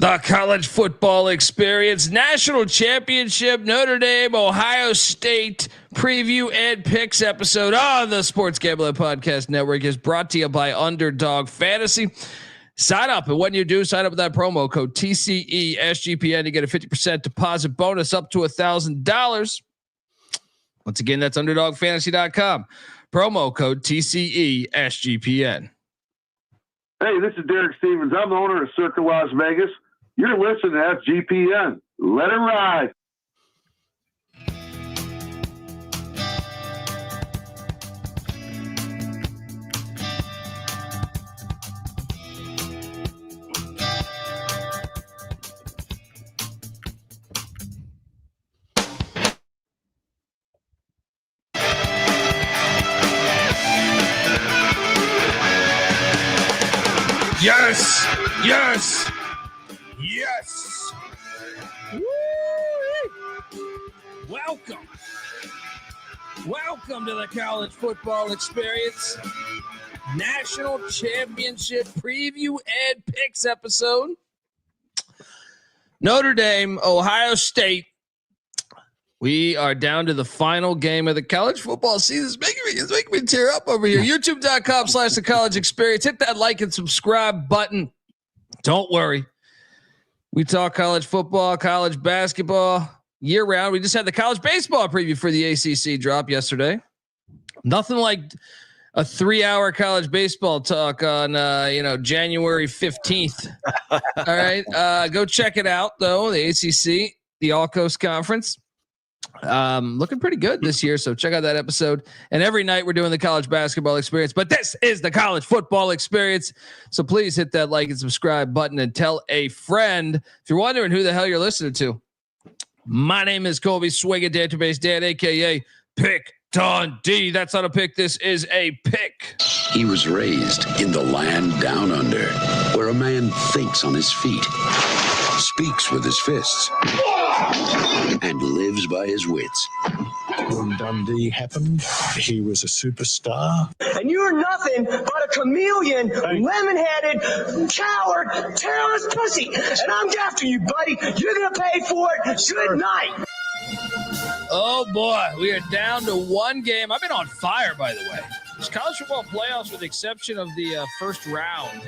The college football experience, national championship, Notre Dame, Ohio State preview and picks episode on the Sports Gambling Podcast Network is brought to you by Underdog Fantasy. Sign up, and when you do, sign up with that promo code TCESGPN to get a 50% deposit bonus up to $1,000. Once again, that's UnderdogFantasy.com. Promo code TCESGPN. Hey, this is Derek Stevens. I'm the owner of Circa Las Vegas. You're listening to FGPN. Let it ride. Yes, yes, yes. Welcome to the college football experience, national championship preview and picks episode. Notre Dame, Ohio State. We are down to the final game of the college football season. It's making me tear up over here. YouTube.com/the college experience. Hit that like and subscribe button. Don't worry. We talk college football, college basketball year round. We just had the college baseball preview for the ACC drop yesterday. Nothing like a 3-hour college baseball talk on, January 15th. All right. Go check it out though. The ACC, the All Coast Conference. Looking pretty good this year, so check out that episode. And every night we're doing the college basketball experience, but this is the college football experience, so please hit that like and subscribe button and tell a friend. If you're wondering who the hell you're listening to, my name is Colby Swigga, Database Dan, aka Pick Dundee. That's not a pick, this is a pick. He was raised in the land down under, where a man thinks on his feet, speaks with his fists, and lives by his wits. When Dundee happened, he was a superstar. And you're nothing but a chameleon, lemon-headed, coward, terrorist pussy. And I'm after you, buddy. You're going to pay for it. Good night. Oh boy, we are down to one game. I've been on fire, by the way. This college football playoffs, with the exception of the first round,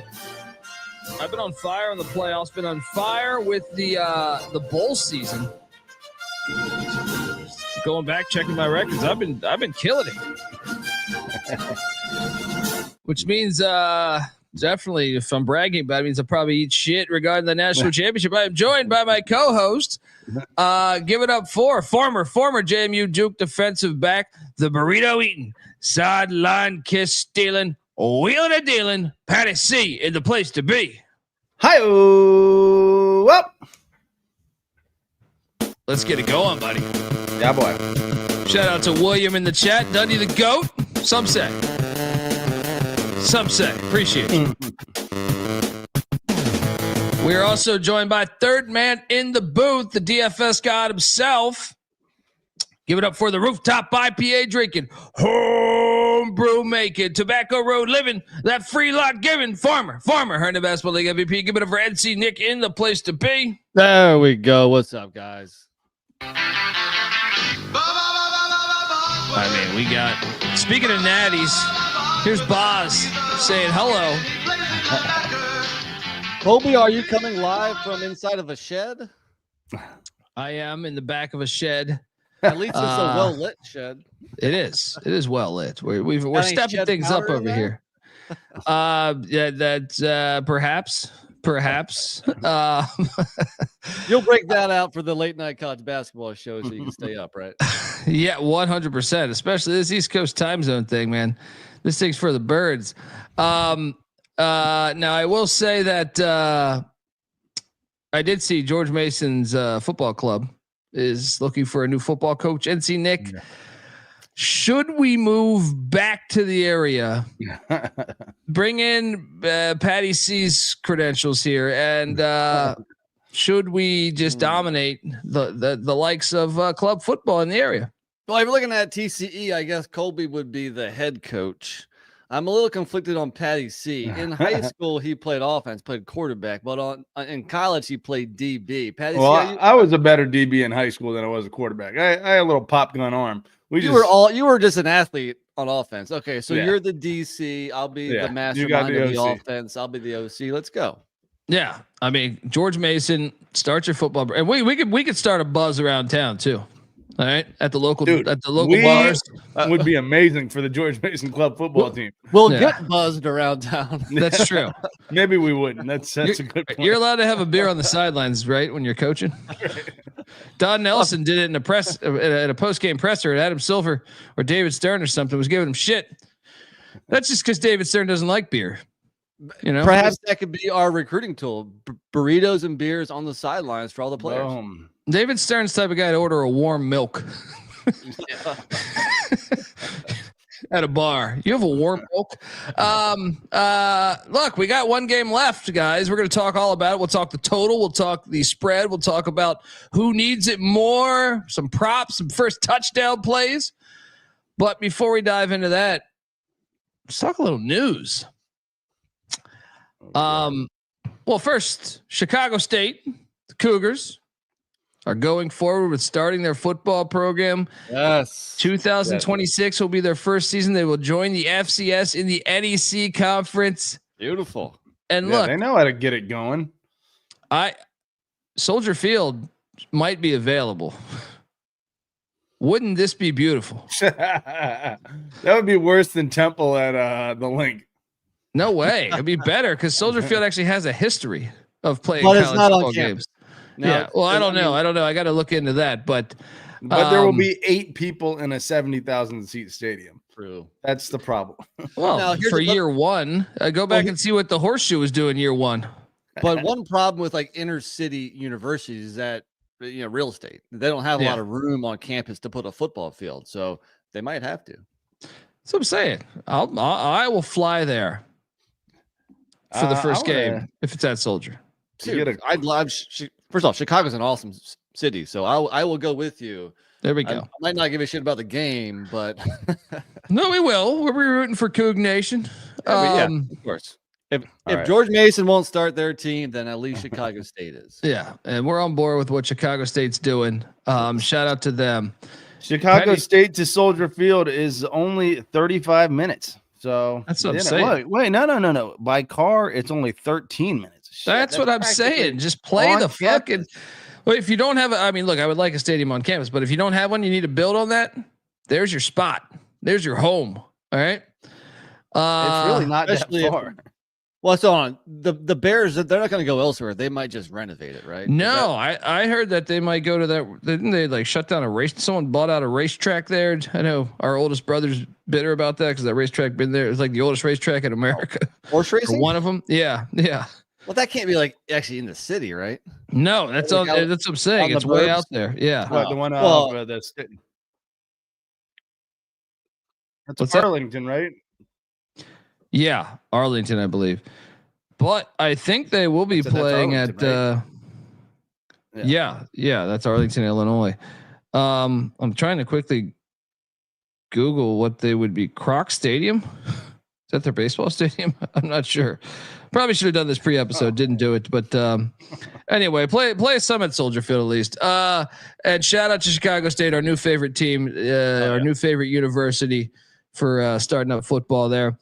I've been on fire in the playoffs. Been on fire with the bowl season. Going back, checking my records, I've been killing it. Which means definitely, if I'm bragging about it, means I'll probably eat shit regarding the national championship. I'm joined by my co-host. Give it up for former JMU Duke defensive back, the burrito eating, sideline kiss stealing, wheeling and dealing, Patty C in the place to be. Hi-oh! Up. Let's get it going, buddy. Yeah, boy. Shout out to William in the chat. Dundee the GOAT. Some say. Appreciate you. We are also joined by third man in the booth, the DFS god himself. Give it up for the rooftop IPA drinking, homebrew making, tobacco road living, that free lot giving, farmer, Herndon Basketball League MVP. Give it up for NC Nick in the place to be. There we go. What's up, guys? I mean, we got, speaking of natties, here's Boz saying hello. Colby, are you coming live from inside of a shed? I am in the back of a shed. At least it's a well-lit shed. It is. It is well lit. We're stepping things up over here. Yeah, that's perhaps. You'll break that out for the late night college basketball show so you can stay up, right? Yeah, 100%. Especially this East Coast time zone thing, man. This thing's for the birds. Now I will say that I did see George Mason's football club is looking for a new football coach. NC Nick, should we move back to the area, bring in Patty C's credentials here, and should we just dominate the likes of club football in the area? Well, if you're looking at TCE, I guess Colby would be the head coach. I'm a little conflicted on Patty C. In high school, he played offense, played quarterback, but in college, he played DB. Patty Well, C, I was a better DB in high school than I was a quarterback. I had a little pop gun arm. you were just an athlete on offense. Okay, so you're the DC. I'll be the mastermind of the offense. I'll be the OC. Let's go. Yeah, I mean, George Mason, start your football, and we could start a buzz around town too. All right, at the local bars would be amazing for the George Mason Club football team. We'll get buzzed around town. That's true. Maybe we wouldn't. That's a good point. You're allowed to have a beer on the sidelines, right? When you're coaching. Right. Don Nelson did it in at a post game presser, and Adam Silver or David Stern or something was giving him shit. That's just because David Stern doesn't like beer. You know, perhaps that could be our recruiting tool: burritos and beers on the sidelines for all the players. David Stern's the type of guy to order a warm milk at a bar. You have a warm milk. Look, we got one game left, guys. We're going to talk all about it. We'll talk the total. We'll talk the spread. We'll talk about who needs it more, some props, some first touchdown plays. But before we dive into that, let's talk a little news. Well, first, Chicago State, the Cougars, are going forward with starting their football program. Yes. 2026 will be their first season. They will join the FCS in the NEC conference. Beautiful. And look, they know how to get it going. Soldier Field might be available. Wouldn't this be beautiful? That would be worse than Temple at the Link. No way. It'd be better because Soldier Field actually has a history of playing college football games. Campus. No, yeah. Well, I don't know. I got to look into that, but there will be 8 people in a 70,000 seat stadium. True. That's the problem. Well, now, for year one, go back and see what the Horseshoe was doing year one. But one problem with like inner city universities is that real estate. They don't have a lot of room on campus to put a football field, so they might have to. That's what I'm saying. I will fly there for the first game if it's at Soldier. Dude, I'd love. First off, Chicago's an awesome city, so I will go with you. There we go. I might not give a shit about the game, but no, we will. We're rooting for Coug Nation. Yeah, of course. If George Mason won't start their team, then at least Chicago State is. Yeah, and we're on board with what Chicago State's doing. Shout out to them. Chicago State to Soldier Field is only 35 minutes. So that's what I'm saying. Wait, no. By car, it's only 13 minutes. Shit, that's what I'm saying. Just play the fucking. Well, if you don't have I mean, look, I would like a stadium on campus, but if you don't have one, you need to build on that. There's your spot. There's your home. All right. It's really not that far. Well, so on the Bears, they're not going to go elsewhere. They might just renovate it, right? No, I heard that they might go to that. Didn't they like shut down a race? Someone bought out a racetrack there. I know our oldest brother's bitter about that because that racetrack been there. It's like the oldest racetrack in America. Horse racing? Or one of them. Yeah. Well, that can't be like actually in the city, right? No, that's on. That's what I'm saying. It's way out there. Yeah. The one that's Arlington, right? Yeah, Arlington, I believe. But I think they will be playing at right? That's Arlington, Illinois. I'm trying to quickly Google what they would be. Kroc Stadium? Is that their baseball stadium? I'm not sure. Probably should have done this pre-episode, didn't do it. But anyway, play some at Soldier Field at least. And shout out to Chicago State, our new favorite team, our new favorite university for starting up football there.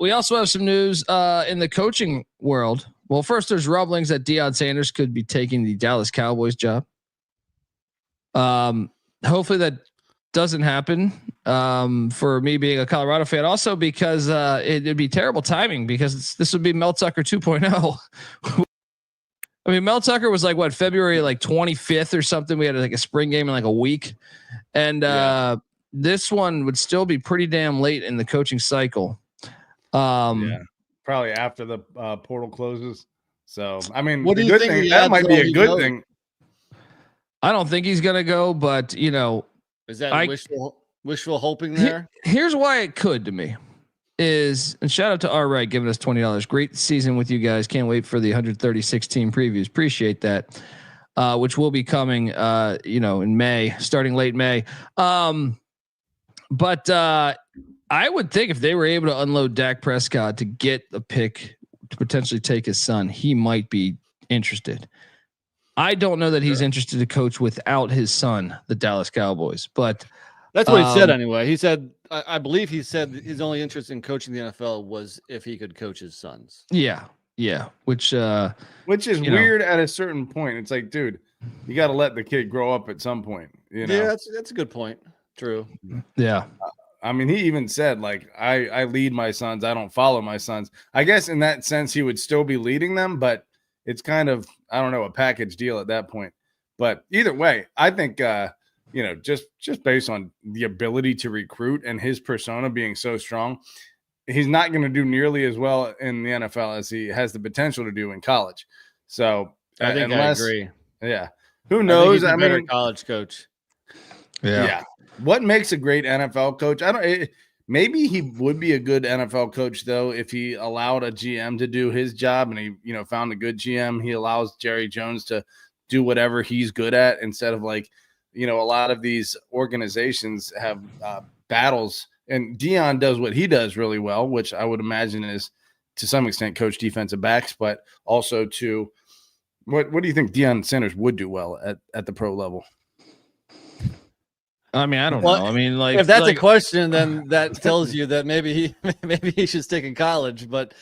We also have some news in the coaching world. Well, first there's rumblings that Deion Sanders could be taking the Dallas Cowboys job. Hopefully that doesn't happen for me being a Colorado fan. Also because it'd be terrible timing because this would be Mel Tucker 2.0. I mean, Mel Tucker was like what, February like 25th or something. We had like a spring game in like a week. And this one would still be pretty damn late in the coaching cycle. Probably after the portal closes. So, I mean, what do you think? That might be a good thing. I don't think he's going to go, but is that wishful hoping there? Here's why it could to me and shout out to R Wright giving us $20. Great season with you guys. Can't wait for the 136 team previews. Appreciate that. Which will be coming, in May, starting late May. But I would think if they were able to unload Dak Prescott to get a pick to potentially take his son, he might be interested. I don't know that he's interested to coach without his son, the Dallas Cowboys, but that's what he said anyway. He said, I believe he said his only interest in coaching the NFL was if he could coach his sons. Yeah. Which is weird at a certain point. It's like, dude, you got to let the kid grow up at some point. You know? Yeah, that's a good point. True. Yeah. I mean, he even said, like, I lead my sons. I don't follow my sons. I guess in that sense, he would still be leading them, but it's kind of, I don't know, a package deal at that point. But either way, I think, just based on the ability to recruit and his persona being so strong, he's not going to do nearly as well in the NFL as he has the potential to do in college. So I think I agree. Yeah. Who knows? I mean, college coach. Yeah. What makes a great NFL coach? Maybe he would be a good NFL coach though if he allowed a GM to do his job and he, found a good GM. He allows Jerry Jones to do whatever he's good at instead of like, a lot of these organizations have battles, and Deion does what he does really well, which I would imagine is to some extent coach defensive backs, but also to what do you think Deion Sanders would do well at the pro level? I mean, I don't know. I mean, like, if that's a question, then that tells you that maybe he should stick in college. But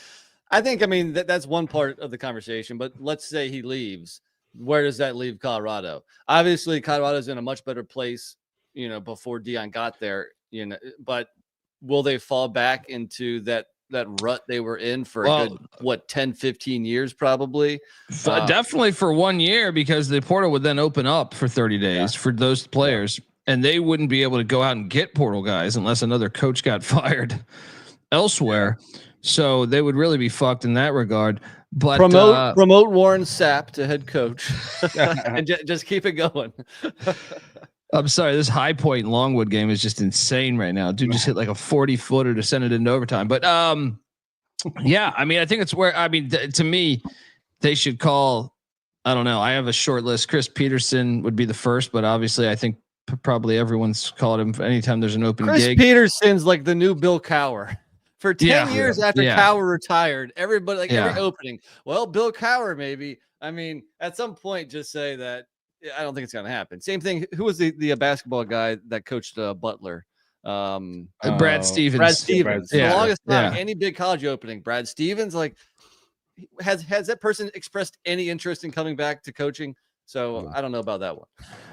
I think, that's one part of the conversation. But let's say he leaves. Where does that leave Colorado? Obviously, Colorado's in a much better place, before Deion got there. But will they fall back into that rut they were in for a good 10, 15 years probably? Definitely for 1 year, because the portal would then open up for 30 days for those players. And they wouldn't be able to go out and get portal guys unless another coach got fired elsewhere. So they would really be fucked in that regard. But promote Warren Sapp to head coach and just keep it going. I'm sorry, this High Point Longwood game is just insane right now. Dude just hit like a 40-footer to send it into overtime. But yeah, I think it's where to me, they should call. I don't know. I have a short list. Chris Peterson would be the first, but obviously, I think probably everyone's called him anytime there's an open gig. Chris Peterson's like the new Bill Cowher. For 10 years after Cowher retired, everybody every opening. Well, Bill Cowher, maybe. At some point, just say that. I don't think it's going to happen. Same thing. Who was the basketball guy that coached Butler? Brad Stevens. Brad Stevens. Yeah. The longest time, any big college opening, Brad Stevens. Like, has that person expressed any interest in coming back to coaching? So I don't know about that one.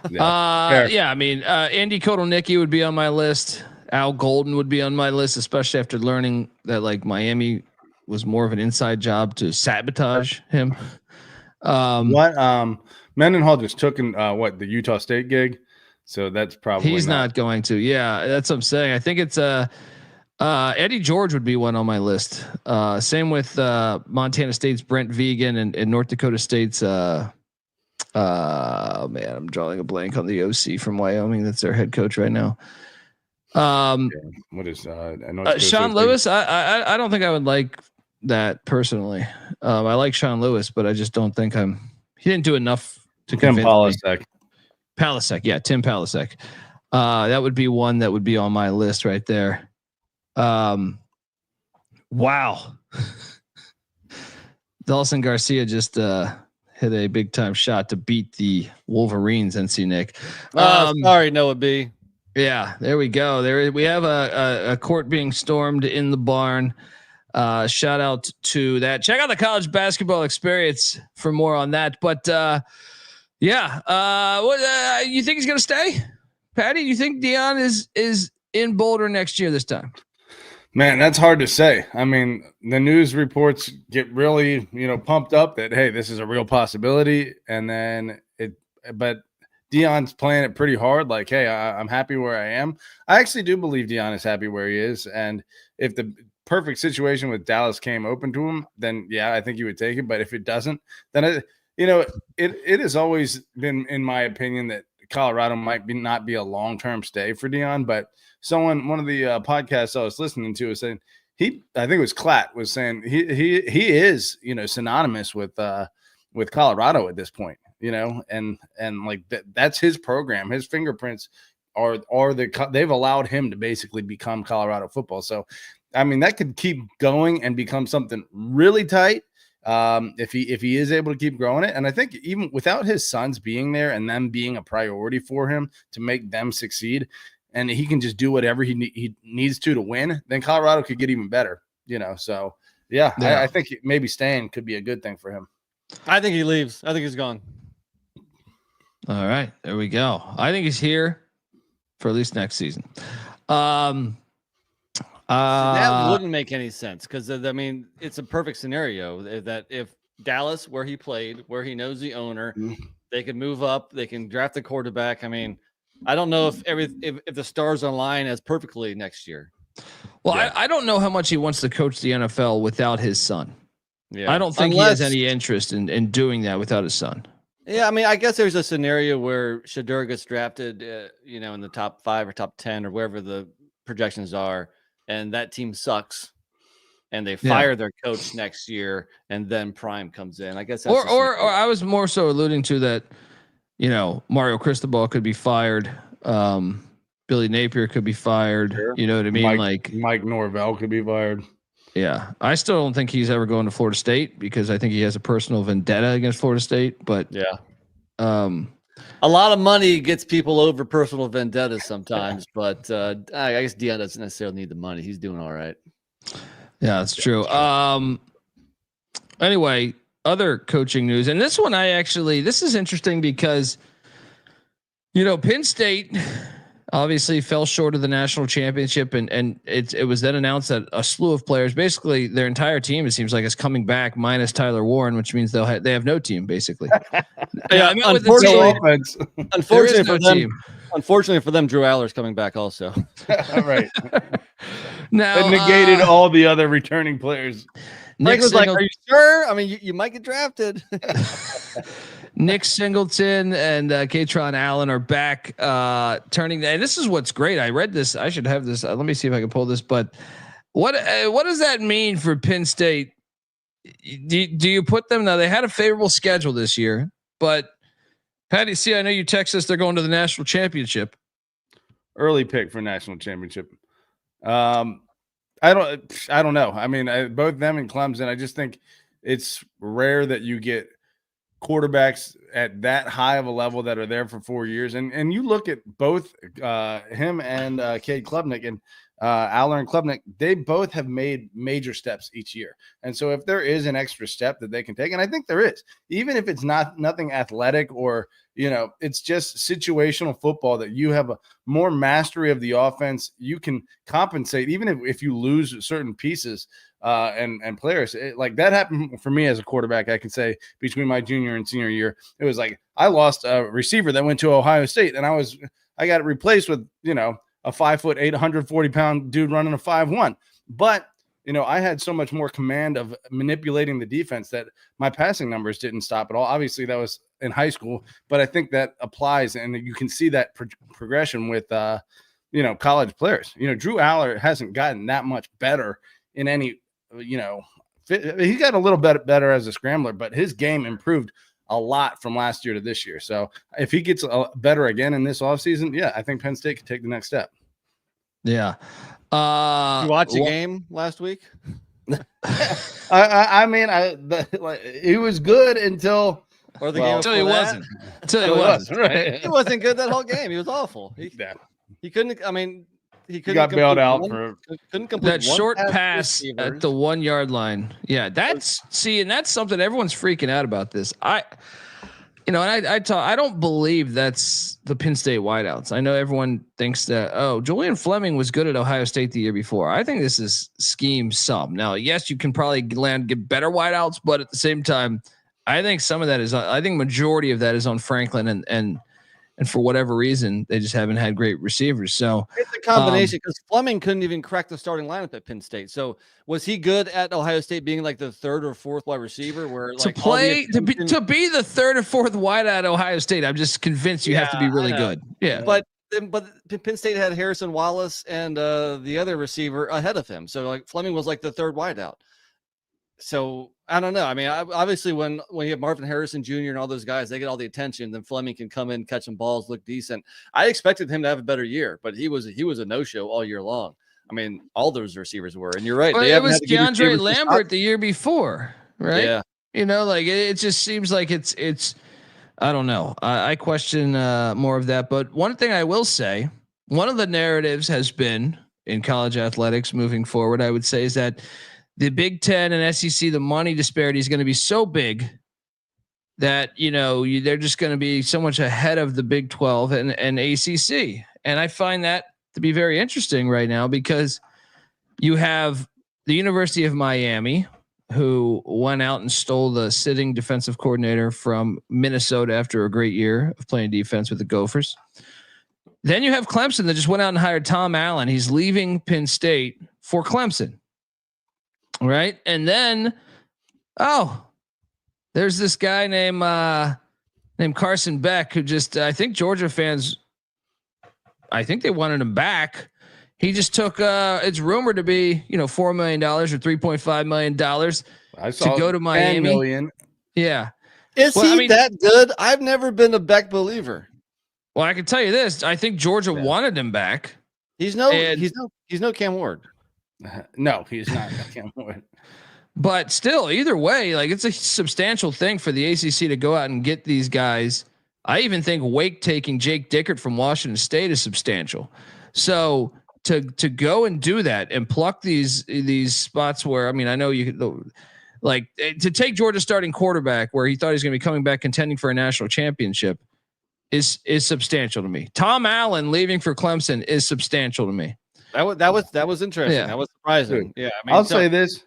Andy Kotelnicki would be on my list. Al Golden would be on my list, especially after learning that like Miami was more of an inside job to sabotage him. Mendenhall just took in the Utah State gig, so that's probably he's not going to. Yeah, that's what I'm saying. I think it's Eddie George would be one on my list. Same with Montana State's Brent Vegan and North Dakota State's. I'm drawing a blank on the OC from Wyoming. That's their head coach right now. What is Sean Lewis? I don't think I would like that personally. I like Sean Lewis, but I just don't think he didn't do enough to convince me. Palasek, yeah, Tim Palasek. That would be one that would be on my list right there. Wow. Dawson Garcia just hit a big time shot to beat the Wolverines, NC Nick. Sorry, Noah B. Yeah, there we go. There we have a court being stormed in the barn. Shout out to that. Check out the College Basketball Experience for more on that. But what you think he's gonna stay? Patty, you think Deion is in Boulder next year this time? Man, that's hard to say. I mean, the news reports get really, pumped up that, hey, this is a real possibility. And then but Deion's playing it pretty hard. Like, hey, I'm happy where I am. I actually do believe Deion is happy where he is. And if the perfect situation with Dallas came open to him, then yeah, I think he would take it. But if it doesn't, then it has always been, in my opinion, that Colorado might not be a long-term stay for Deion. But one of the podcasts I was listening to was saying I think it was Klatt was saying he is, synonymous with Colorado at this point, and like that's his program, his fingerprints they've allowed him to basically become Colorado football. So, I mean, that could keep going and become something really tight if he is able to keep growing it. And I think even without his sons being there and them being a priority for him to make them succeed, and he can just do whatever he needs to win, then Colorado could get even better. So yeah. I think maybe staying could be a good thing for him. I think he leaves. I think he's gone. All right, there we go. I think he's here for at least next season. That wouldn't make any sense because I mean it's a perfect scenario that if Dallas, where he played, where he knows the owner, they could move up, they can draft the quarterback. I mean, I don't know if the stars align as perfectly next year. Well, yeah. I don't know how much he wants to coach the NFL without his son. Yeah, I don't think he has any interest in doing that without his son. Yeah, I mean, I guess there's a scenario where Shedeur gets drafted, in the top 5 or top 10 or wherever the projections are, and that team sucks, and they fire their coach next year, and then Prime comes in. I guess that's or I was more so alluding to that, Mario Cristobal could be fired, Billy Napier could be fired. Sure. You know what I mean? Mike Norvell could be fired. Yeah, I still don't think he's ever going to Florida State because I think he has a personal vendetta against Florida State. But yeah, a lot of money gets people over personal vendettas sometimes. But I guess Deion doesn't necessarily need the money. He's doing all right. Yeah, that's true. Anyway, other coaching news, and this one this is interesting because Penn State obviously fell short of the national championship, and it was then announced that a slew of players, basically their entire team, it seems like, is coming back minus Tyler Warren, which means they have no team basically. Unfortunately for them, Drew Aller's coming back also. Right. Now it negated all the other returning players. Nick was like, "Are you sure? I mean, you might get drafted." Nick Singleton and Katron Allen are back, turning. And this is what's great. I read this. I should have this. Let me see if I can pull this. But what does that mean for Penn State? Do you put them now? They had a favorable schedule this year, but Patty, I know you text us. They're going to the national championship. Early pick for national championship. I don't know. I mean, both them and Clemson. I just think it's rare that you get quarterbacks at that high of a level that are there for 4 years. And you look at both him and Cade Klubnik and Aller and Klubnik, they both have made major steps each year. And so if there is an extra step that they can take, and I think there is, even if it's nothing athletic or, it's just situational football, that you have a more mastery of the offense, you can compensate, even if you lose certain pieces and players. Like that happened for me as a quarterback. I can say between my junior and senior year, it was like I lost a receiver that went to Ohio State, and I got it replaced with, a 5'8", 140-pound dude running a 5'1". But, I had so much more command of manipulating the defense that my passing numbers didn't stop at all. Obviously, that was in high school, but I think that applies, and you can see that progression with, college players. Drew Aller hasn't gotten that much better in any, he got a little bit better as a scrambler, but his game improved a lot from last year to this year. So if he gets better again in this offseason, I think Penn State could take the next step. Yeah. You watch a game last week? I mean, he was good until he wasn't. Until he was right. He wasn't good that whole game. He was awful. He couldn't. I mean, he got bailed out couldn't complete that short pass at the 1 yard line. Yeah, that's something everyone's freaking out about this. I don't believe that's the Penn State wideouts. I know everyone thinks that, Julian Fleming was good at Ohio State the year before. I think this is scheme sub. Now, yes, you can probably get better wideouts, but at the same time, I think some of that is, I think majority of that is on Franklin and for whatever reason, they just haven't had great receivers. So it's a combination because Fleming couldn't even crack the starting lineup at Penn State. So was he good at Ohio State being like the third or fourth wide receiver? Where to be the third or fourth wide at Ohio State, I'm just convinced you have to be really good. Yeah, but Penn State had Harrison Wallace and the other receiver ahead of him. So like Fleming was like the third wide out. So I don't know. I mean, obviously when you have Marvin Harrison Jr. and all those guys, they get all the attention. Then Fleming can come in, catch some balls, look decent. I expected him to have a better year, but he was a no-show all year long. I mean, all those receivers were, and you're right. Well, it was DeAndre Lambert the year before, right? Yeah. Like it just seems like it's. I don't know. I question more of that. But one thing I will say, one of the narratives has been in college athletics moving forward, I would say, is that the Big Ten and SEC, the money disparity is going to be so big that, they're just going to be so much ahead of the Big 12 and ACC. And I find that to be very interesting right now because you have the University of Miami, who went out and stole the sitting defensive coordinator from Minnesota after a great year of playing defense with the Gophers. Then you have Clemson that just went out and hired Tom Allen. He's leaving Penn State for Clemson. Right. And then, there's this guy named Carson Beck who just, I think Georgia fans, I think they wanted him back. He just took, it's rumored to be, $4 million or $3.5 million to go to Miami. 10 million. Yeah. Is he that good? I've never been a Beck believer. Well, I can tell you this. I think Georgia wanted him back. He's no Cam Ward. No, he's not Cam Ward. But still, either way, like it's a substantial thing for the ACC to go out and get these guys. I even think Wake taking Jake Dickert from Washington State is substantial. So to go and do that and pluck these spots where, I mean, I know you like to take Georgia starting quarterback where he thought he was going to be coming back contending for a national championship is substantial to me. Tom Allen leaving for Clemson is substantial to me. That was interesting. Yeah. That was surprising. Yeah, I mean, I'll say this: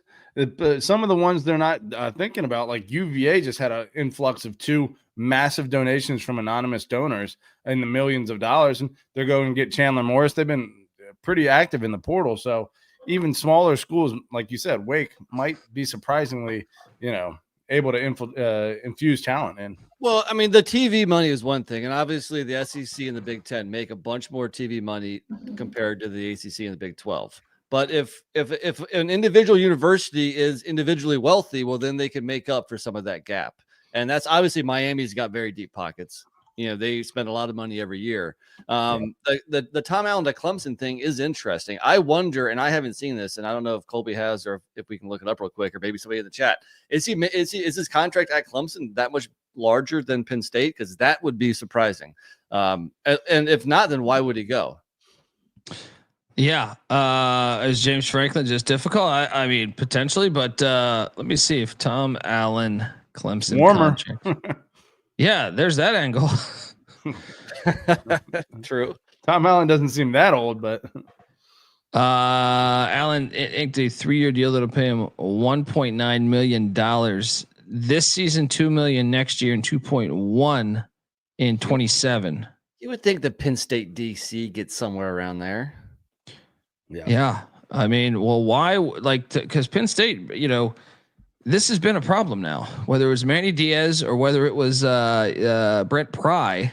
some of the ones they're not thinking about, like UVA, just had an influx of 2 massive donations from anonymous donors in the millions of dollars, and they're going to get Chandler Morris. They've been pretty active in the portal, so even smaller schools, like you said, Wake might be surprisingly, able to infuse talent in. Well, I mean, the TV money is one thing, and obviously the SEC and the Big Ten make a bunch more TV money compared to the ACC and the Big 12. But if an individual university is individually wealthy, well, then they can make up for some of that gap. And that's obviously Miami's got very deep pockets. They spend a lot of money every year. The Tom Allen to Clemson thing is interesting. I wonder, and I haven't seen this, and I don't know if Colby has, or if we can look it up real quick, or maybe somebody in the chat. Is his contract at Clemson that much larger than Penn State? Because that would be surprising. And if not, then why would he go? Yeah. Is James Franklin just difficult? I mean, potentially, but let me see if Tom Allen Clemson warmer. Yeah, there's that angle. True. Tom Allen doesn't seem that old, but Allen inked a 3-year deal that'll pay him $1.9 million this season, $2 million next year, and $2.1 in 27. You would think the Penn State DC gets somewhere around there. Yeah. I mean, well, why? Because Penn State, this has been a problem now. Whether it was Manny Diaz or whether it was Brent Pry,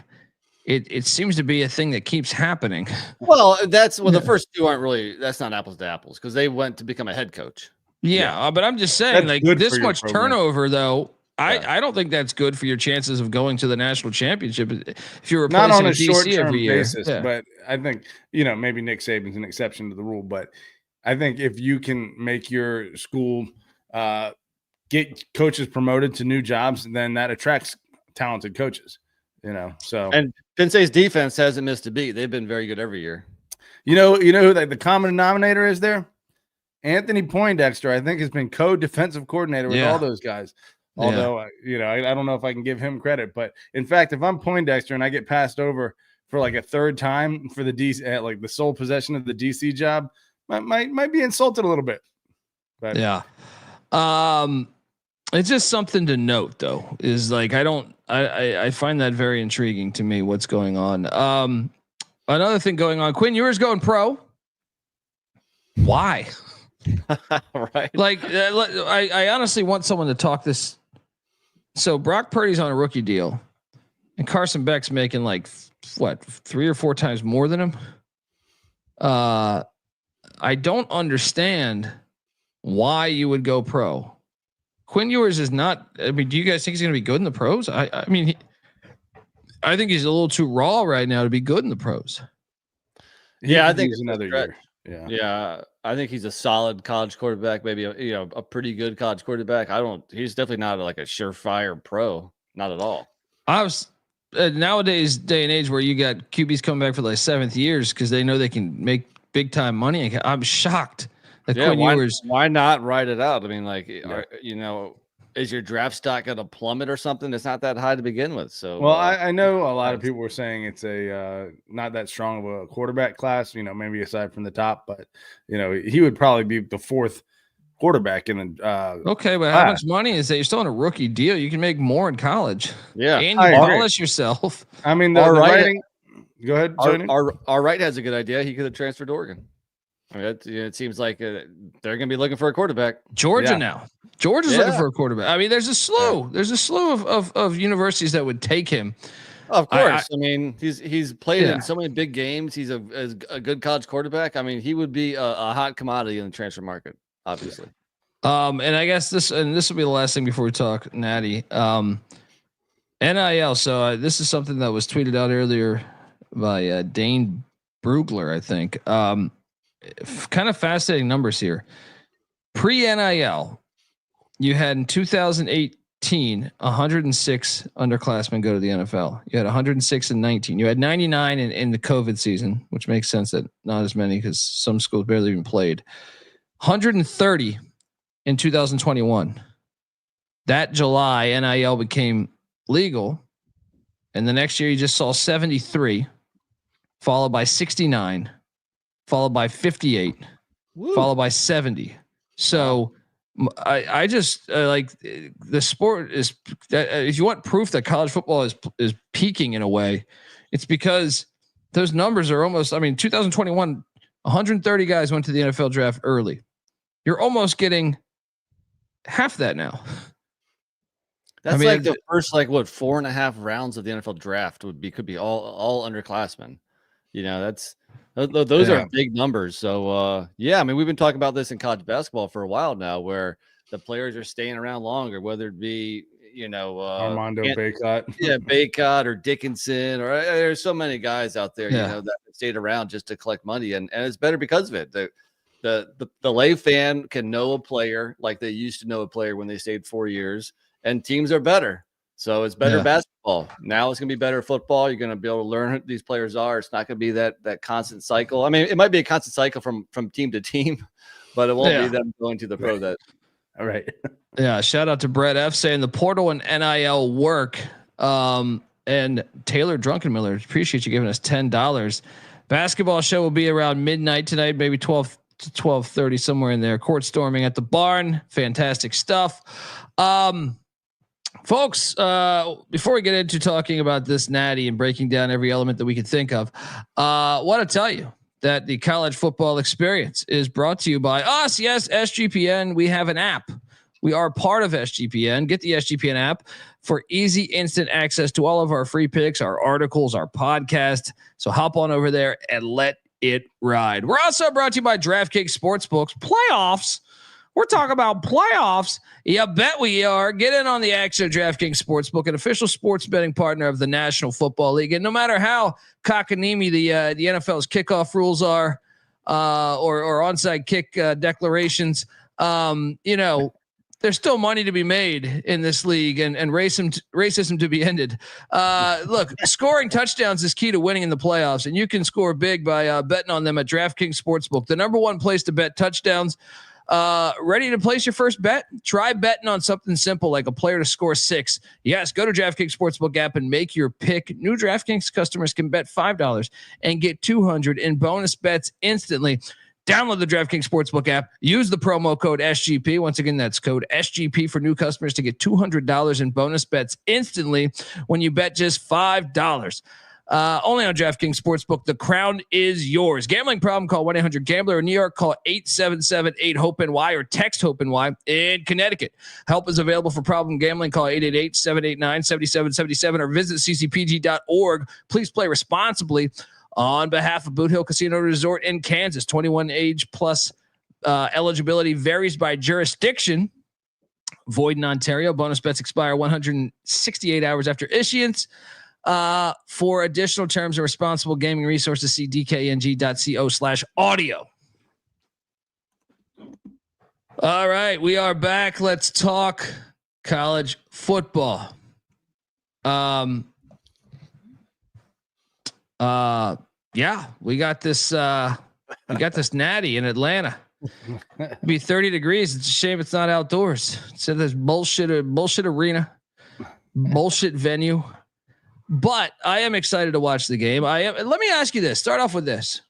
it seems to be a thing that keeps happening. Well, the first 2 aren't really. That's not apples to apples because they went to become a head coach. Yeah, but I'm just saying, that's like this much program. Turnover, though. I don't think that's good for your chances of going to the national championship if you're replacing not on a DC short-term every year. basis. Yeah. But I think maybe Nick Saban's an exception to the rule. But I think if you can make your school get coaches promoted to new jobs, then that attracts talented coaches. So and Penn State's defense hasn't missed a beat. They've been very good every year. You know who the common denominator is there? Anthony Poindexter, I think, has been co-defensive coordinator with all those guys. Although, I don't know if I can give him credit, but in fact, if I'm Poindexter and I get passed over for like a third time for the DC, like the sole possession of the DC job, might be insulted a little bit. But yeah, it's just something to note, though. Is like I find that very intriguing to me. What's going on? Another thing going on. Quinn Ewers going pro. Why? Right. Like I honestly want someone to talk this. So Brock Purdy's on a rookie deal, and Carson Beck's making like 3 or 4 times more than him. I don't understand why you would go pro. Quinn Ewers is not. I mean, do you guys think he's going to be good in the pros? I mean, I think he's a little too raw right now to be good in the pros. Yeah, I think it's another year. Yeah. I think he's a solid college quarterback, maybe a pretty good college quarterback. He's definitely not like a surefire pro, not at all. I was nowadays day and age where you got QBs coming back for like 7th years because they know they can make big time money. I'm shocked that Quinn Ewers. Why not write it out? I mean, like, is your draft stock going to plummet or something? It's not that high to begin with. So, well, I know a lot of people were saying it's a not that strong of a quarterback class, maybe aside from the top, but he would probably be the 4th quarterback in the okay, but how much money is that? You're still on a rookie deal. You can make more in college. Yeah, and you polish yourself. I mean, the writing. Go ahead. Our right has a good idea. He could have transferred to Oregon. I mean, it seems like they're going to be looking for a quarterback. Georgia's looking for a quarterback. I mean, there's a slew. Yeah. There's a slew of universities that would take him. Of course. I mean, he's played in so many big games. He's a good college quarterback. I mean, he would be a hot commodity in the transfer market, obviously. And I guess this will be the last thing before we talk Natty. NIL. So this is something that was tweeted out earlier by Dane Brugler, I think. Kind of fascinating numbers here. Pre-NIL, you had in 2018 106 underclassmen go to the NFL. You had 106 in 19. You had 99 in the COVID season, which makes sense that not as many because some schools barely even played. 130 in 2021. That July, NIL became legal, and the next year you just saw 73, followed by 69. Followed by 58, followed by 70. So I just like the sport is if you want proof that college football is peaking in a way, it's because those numbers are almost, 2021, 130 guys went to the NFL draft early. You're almost getting half that now. That's like the first 4.5 rounds of the NFL draft could be all underclassmen. Those are big numbers. So, we've been talking about this in college basketball for a while now, where the players are staying around longer, whether it be, Armando Bacot. Yeah, Bacot or Dickinson, or there's so many guys out there, that stayed around just to collect money. And it's better because of it. The lay fan can know a player like they used to know a player when they stayed 4 years, and teams are better. So it's better basketball. Now it's going to be better football. You're going to be able to learn who these players are. It's not going to be that constant cycle. I mean, it might be a constant cycle from team to team, but it won't be them going to the pro. All right. Yeah. Shout out to Brett F saying the portal and NIL work. And Taylor Drunkenmiller, appreciate you giving us $10. Basketball show will be around midnight tonight, maybe 12 to 12:30, somewhere in there. Court storming at the barn. Fantastic stuff. Folks, before we get into talking about this Natty and breaking down every element that we could think of, want to tell you that the college football experience is brought to you by us. Yes, SGPN. We have an app. We are part of SGPN. Get the SGPN app for easy, instant access to all of our free picks, our articles, our podcast. So hop on over there and let it ride. We're also brought to you by DraftKings Sportsbooks. Playoffs. We're talking about playoffs. Yeah, bet we are. Get in on the action of DraftKings Sportsbook, an official sports betting partner of the National Football League. And no matter how cockamamie the NFL's kickoff rules are, or onside kick declarations, there's still money to be made in this league, and racism to be ended. Look, scoring touchdowns is key to winning in the playoffs, and you can score big by betting on them at DraftKings Sportsbook, the number one place to bet touchdowns. Ready to place your first bet? Try betting on something simple like a player to score 6. Yes, go to DraftKings Sportsbook app and make your pick. New DraftKings customers can bet $5 and get $200 in bonus bets instantly. Download the DraftKings Sportsbook app. Use the promo code SGP. Once again, that's code SGP for new customers to get $200 in bonus bets instantly when you bet just $5. Only on DraftKings Sportsbook. The crown is yours. Gambling problem? Call 1-800-GAMBLER. In New York, call 877-8-HOPE-NY or text HOPE-NY. In Connecticut, help is available for problem gambling. Call 888-789-7777 or visit ccpg.org. Please play responsibly. On behalf of Boot Hill Casino Resort in Kansas, 21 age plus eligibility varies by jurisdiction. Void in Ontario. Bonus bets expire 168 hours after issuance. For additional terms and responsible gaming resources, see dkng.co/audio. All right, we are back. Let's talk college football. Yeah, we got this natty in Atlanta. It'll be 30 degrees. It's a shame it's not outdoors. It's in this bullshit arena, bullshit venue. But I am excited to watch the game. Let me ask you this. Start off with this.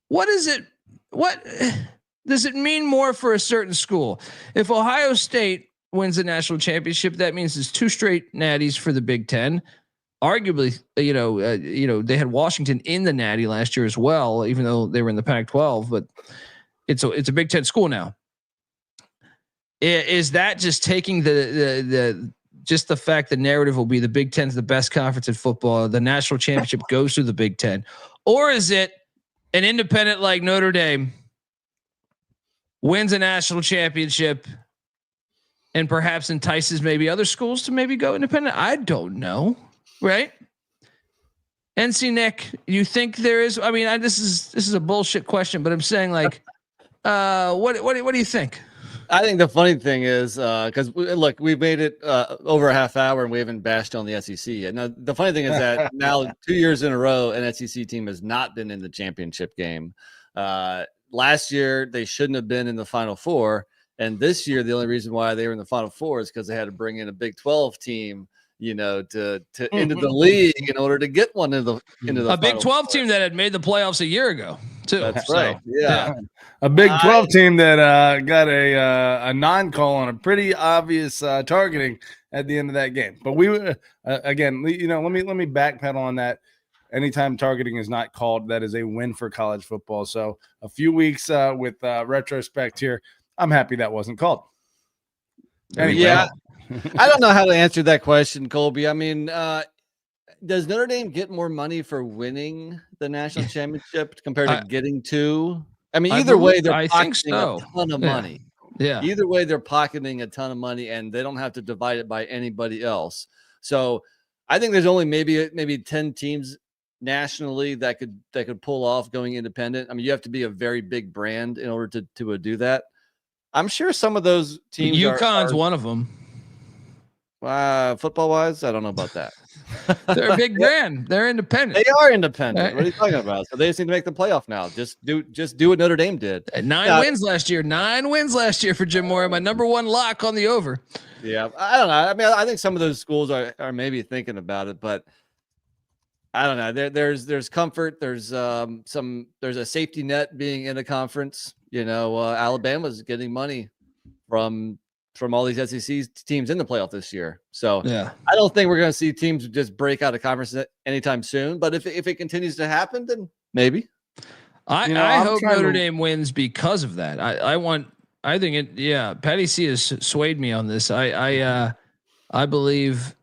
What does it mean more for a certain school? If Ohio State wins the national championship, that means it's 2 straight natties for the Big Ten. Arguably, they had Washington in the natty last year as well, even though they were in the Pac-12. But it's a Big Ten school now. Is that just taking the fact the narrative will be the Big Ten's the best conference in football, the national championship goes to the Big Ten, or is it an independent like Notre Dame wins a national championship and perhaps entices maybe other schools to maybe go independent? I don't know. Right. NC Nick, you think there is, I mean, this is a bullshit question, but I'm saying like, what do you think? I think the funny thing is, cause look, we've made it over a half hour and we haven't bashed on the SEC yet. Now, the funny thing is that now 2 years in a row, an SEC team has not been in the championship game. Last year, they shouldn't have been in the Final Four. And this year, the only reason why they were in the Final Four is because they had to bring in a Big 12 team, to into the league in order to get one into the Big 12 team that had made the playoffs a year ago too. That's right. Yeah. A Big 12 team that got a non-call on a pretty obvious targeting at the end of that game. But we again, let me backpedal on that. Anytime targeting is not called, that is a win for college football. So a few weeks with retrospect here, I'm happy that wasn't called. Anyway. Yeah. I don't know how to answer that question, Colby. I mean, does Notre Dame get more money for winning the national championship compared to getting 2? I mean, either way, they're pocketing a ton of money. Yeah. Either way, they're pocketing a ton of money, and they don't have to divide it by anybody else. So I think there's only maybe 10 teams nationally that could pull off going independent. I mean, you have to be a very big brand in order to do that. I'm sure some of those teams. UConn's one of them. Football wise, I don't know about that. They're a big brand. They're independent. They are independent. What are you talking about? So they just need to make the playoff now. Just do what Notre Dame did. 9 wins last year. 9 wins last year for Jim Moore. My number 1 lock on the over. Yeah, I don't know. I mean, I think some of those schools are maybe thinking about it, but I don't know. There's comfort. There's a safety net being in a conference. Alabama's getting money from all these SEC teams in the playoff this year. So yeah, I don't think we're going to see teams just break out of conference anytime soon. But if it continues to happen, then maybe. I hope Notre Dame wins because of that. I think it. Yeah, Patty C has swayed me on this. I believe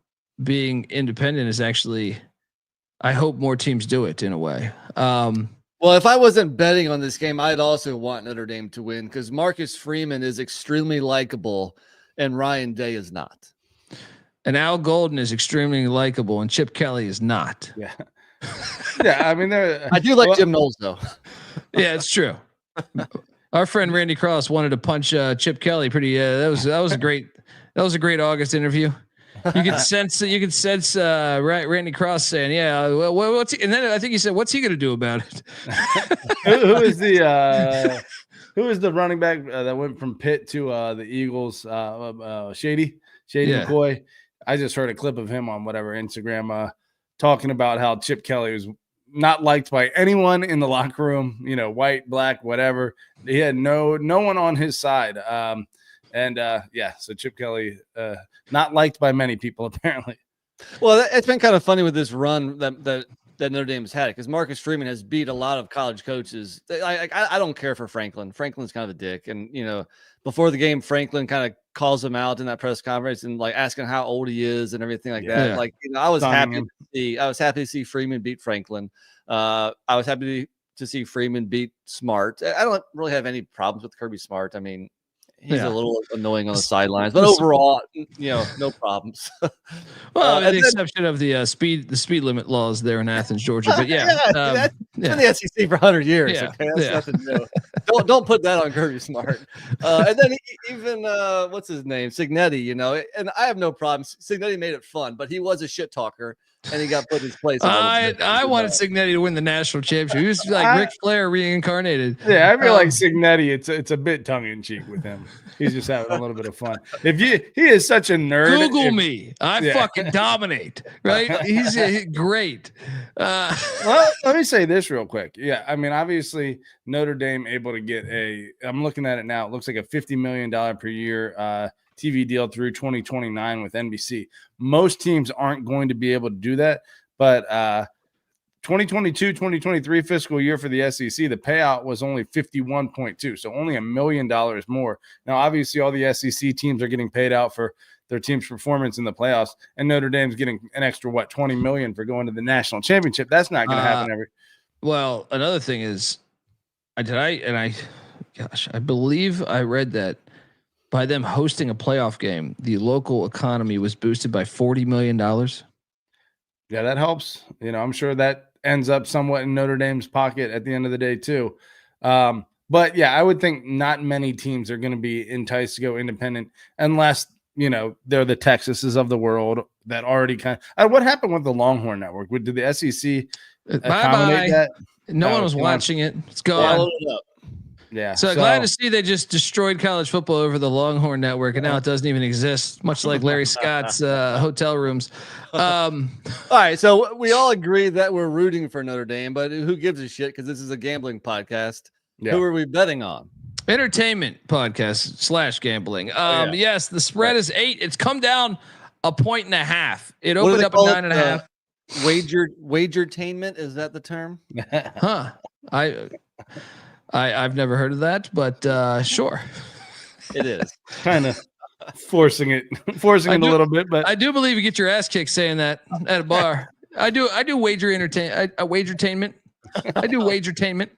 being independent is actually. I hope more teams do it in a way. Well, if I wasn't betting on this game, I'd also want Notre Dame to win because Marcus Freeman is extremely likable and Ryan Day is not. And Al Golden is extremely likable and Chip Kelly is not. Yeah. Yeah. I mean, I do like Jim Knowles though. Yeah, it's true. Our friend Randy Cross wanted to punch Chip Kelly pretty. That was a great August interview. You could sense Randy Cross saying, "Yeah, well, what's he?" And then I think he said, "What's he going to do about it?" who is the running back that went from Pitt to the Eagles? Shady McCoy. I just heard a clip of him on whatever Instagram talking about how Chip Kelly was not liked by anyone in the locker room. White, black, whatever. He had no one on his side. So Chip Kelly, not liked by many people apparently. Well, it's been kind of funny with this run that Notre Dame's had because Marcus Freeman has beat a lot of college coaches. I don't care for Franklin. Franklin's kind of a dick, and before the game, Franklin kind of calls him out in that press conference and like asking how old he is and everything like that. Yeah. Like I was happy to see Freeman beat Franklin. I was happy to see Freeman beat Smart. I don't really have any problems with Kirby Smart. I mean. He's a little annoying on the sidelines, but overall, no problems. Well, with the exception of the speed limit laws there in Athens, Georgia. But that's been the SEC for 100 years. Yeah, Okay, that's nothing new. Don't put that on Kirby Smart. And then even what's his name, Cignetti. And I have no problem. Cignetti made it fun, but he was a shit talker, and he got put in his place. I wanted Cignetti to win the national championship. He was like Ric Flair reincarnated. Yeah, I feel like Cignetti. It's a bit tongue in cheek with him. He's just having a little bit of fun. He is such a nerd. Google me. I fucking dominate. Right? He's great. Well, let me say this real quick. Yeah, I mean, obviously Notre Dame able to get I'm looking at it now. It looks like a $50 million per year TV deal through 2029 with NBC. Most teams aren't going to be able to do that, but 2022-2023 fiscal year for the SEC, the payout was only 51.2, so only $1 million more. Now, obviously, all the SEC teams are getting paid out for their team's performance in the playoffs, and Notre Dame's getting an extra $20 million for going to the national championship. That's not going to happen Well, another thing is, I believe I read that by them hosting a playoff game, the local economy was boosted by $40 million. Yeah, that helps. I'm sure that ends up somewhat in Notre Dame's pocket at the end of the day too. But yeah, I would think not many teams are going to be enticed to go independent unless, they're the Texases of the world that already what happened with the Longhorn Network? Did the SEC accommodate that? No one was watching it. It's gone. Yeah. So glad to see they just destroyed college football over the Longhorn Network, and now it doesn't even exist, much like Larry Scott's hotel rooms. All right, so we all agree that we're rooting for Notre Dame, but who gives a shit? Because this is a gambling podcast. Yeah. Who are we betting on? Entertainment podcast / gambling. Yes, the spread is 8. It's come down 1.5. It opened up at 9.5. Wagertainment, is that the term? Huh. I've never heard of that, but sure. It is. Kind of forcing it a little bit, but I do believe you get your ass kicked saying that at a bar. I do wagertainment. I do wagertainment.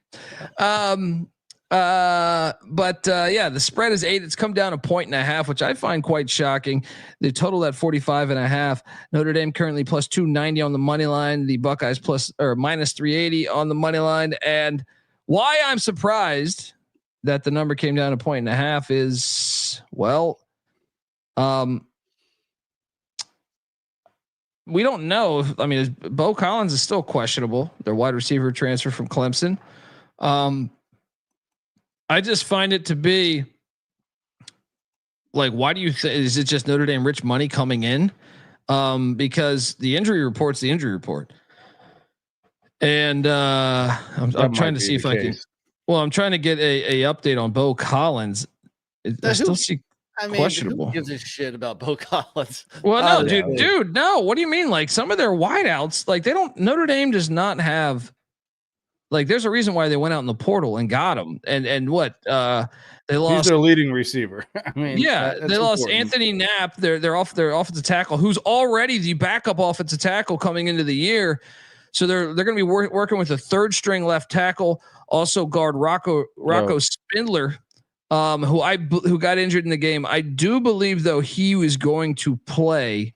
The spread is 8. It's come down 1.5, which I find quite shocking. The total at 45.5. Notre Dame currently plus 290 on the money line. The Buckeyes minus 380 on the money line. And why I'm surprised that the number came down 1.5 is, we don't know. Bo Collins is still questionable. Their wide receiver transfer from Clemson. I just find it to be like, why do you think, is it just Notre Dame rich money coming in? Because the injury report's the injury report. And I'm trying to see if I can. Well, I'm trying to get a update on Bo Collins. I still see questionable. Who gives a shit about Bo Collins? Well, no, dude, no. What do you mean? Like some of their wideouts, like Notre Dame does not have. Like there's a reason why they went out in the portal and got him. And what they lost. He's their leading receiver. They lost important. Anthony Knapp. They're off their offensive tackle, who's already the backup offensive tackle coming into the year. So they're going to be working with a third string left tackle, also guard Rocco Spindler, who got injured in the game. I do believe though he was going to play,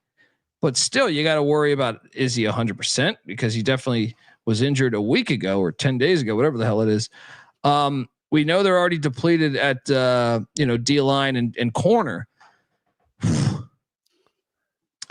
but still you got to worry about, is he 100%? Because he definitely was injured a week ago or 10 days ago, whatever the hell it is. We know they're already depleted at D line and corner.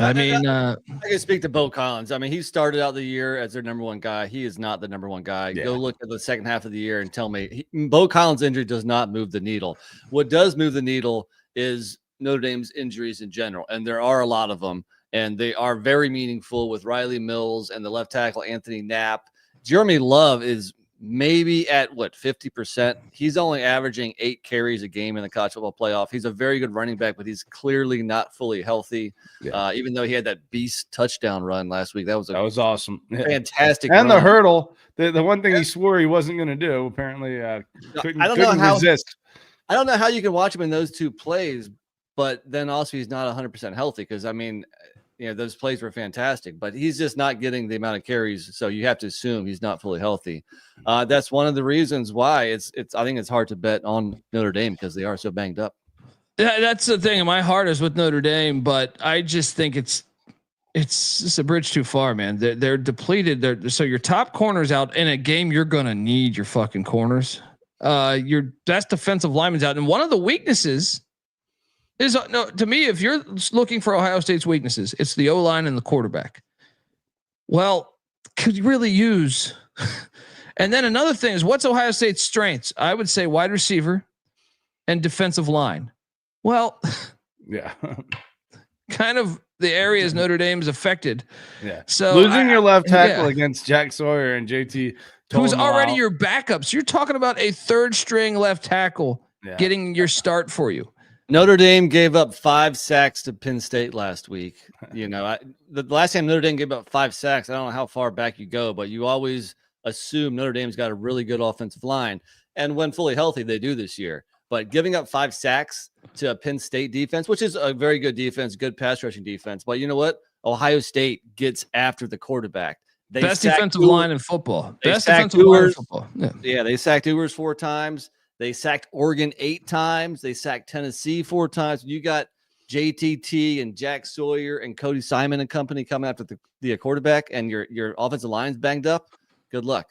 I can speak to Bo Collins. He started out the year as their number one guy. He is not the number one guy. Yeah. Go look at the second half of the year and tell me Bo Collins' injury does not move the needle. What does move the needle is Notre Dame's injuries in general, and there are a lot of them, and they are very meaningful with Riley Mills and the left tackle Anthony Knapp. Jeremy Love is maybe at 50%. He's only averaging 8 carries a game in the college football playoff. He's a very good running back, but he's clearly not fully healthy. Yeah. Even though he had that beast touchdown run last week, that was awesome, fantastic. And run. The hurdle, the one thing he swore he wasn't going to do, apparently couldn't resist. I don't know how you can watch him in those two plays, but then also he's not 100% healthy because those plays were fantastic, but he's just not getting the amount of carries. So you have to assume he's not fully healthy. That's one of the reasons why I think it's hard to bet on Notre Dame because they are so banged up. That's the thing. My heart is with Notre Dame, but I just think it's just a bridge too far, man. They're depleted. So your top corners out in a game, you're gonna need your fucking corners. Your best defensive lineman's out, and one of the weaknesses is no to me. If you're looking for Ohio State's weaknesses, it's the O-line and the quarterback. Well, could you really use? And then another thing is, what's Ohio State's strengths? I would say wide receiver and defensive line. Well, yeah, kind of the areas Notre Dame's affected. Yeah. So losing your left tackle against Jack Sawyer and JT, who's already your backup. So you're talking about a third string left tackle getting your start for you. Notre Dame gave up 5 sacks to Penn State last week. You know, the last time Notre Dame gave up 5 sacks, I don't know how far back you go, but you always assume Notre Dame's got a really good offensive line. And when fully healthy, they do this year. But giving up 5 sacks to a Penn State defense, which is a very good defense, good pass rushing defense. But you know what? Ohio State gets after the quarterback. Best defensive line in football. Best defensive line in football. Yeah, they sacked Ewers 4 times. They sacked Oregon 8 times. They sacked Tennessee 4 times. You got JTT and Jack Sawyer and Cody Simon and company coming after the quarterback, and your offensive line's banged up. Good luck.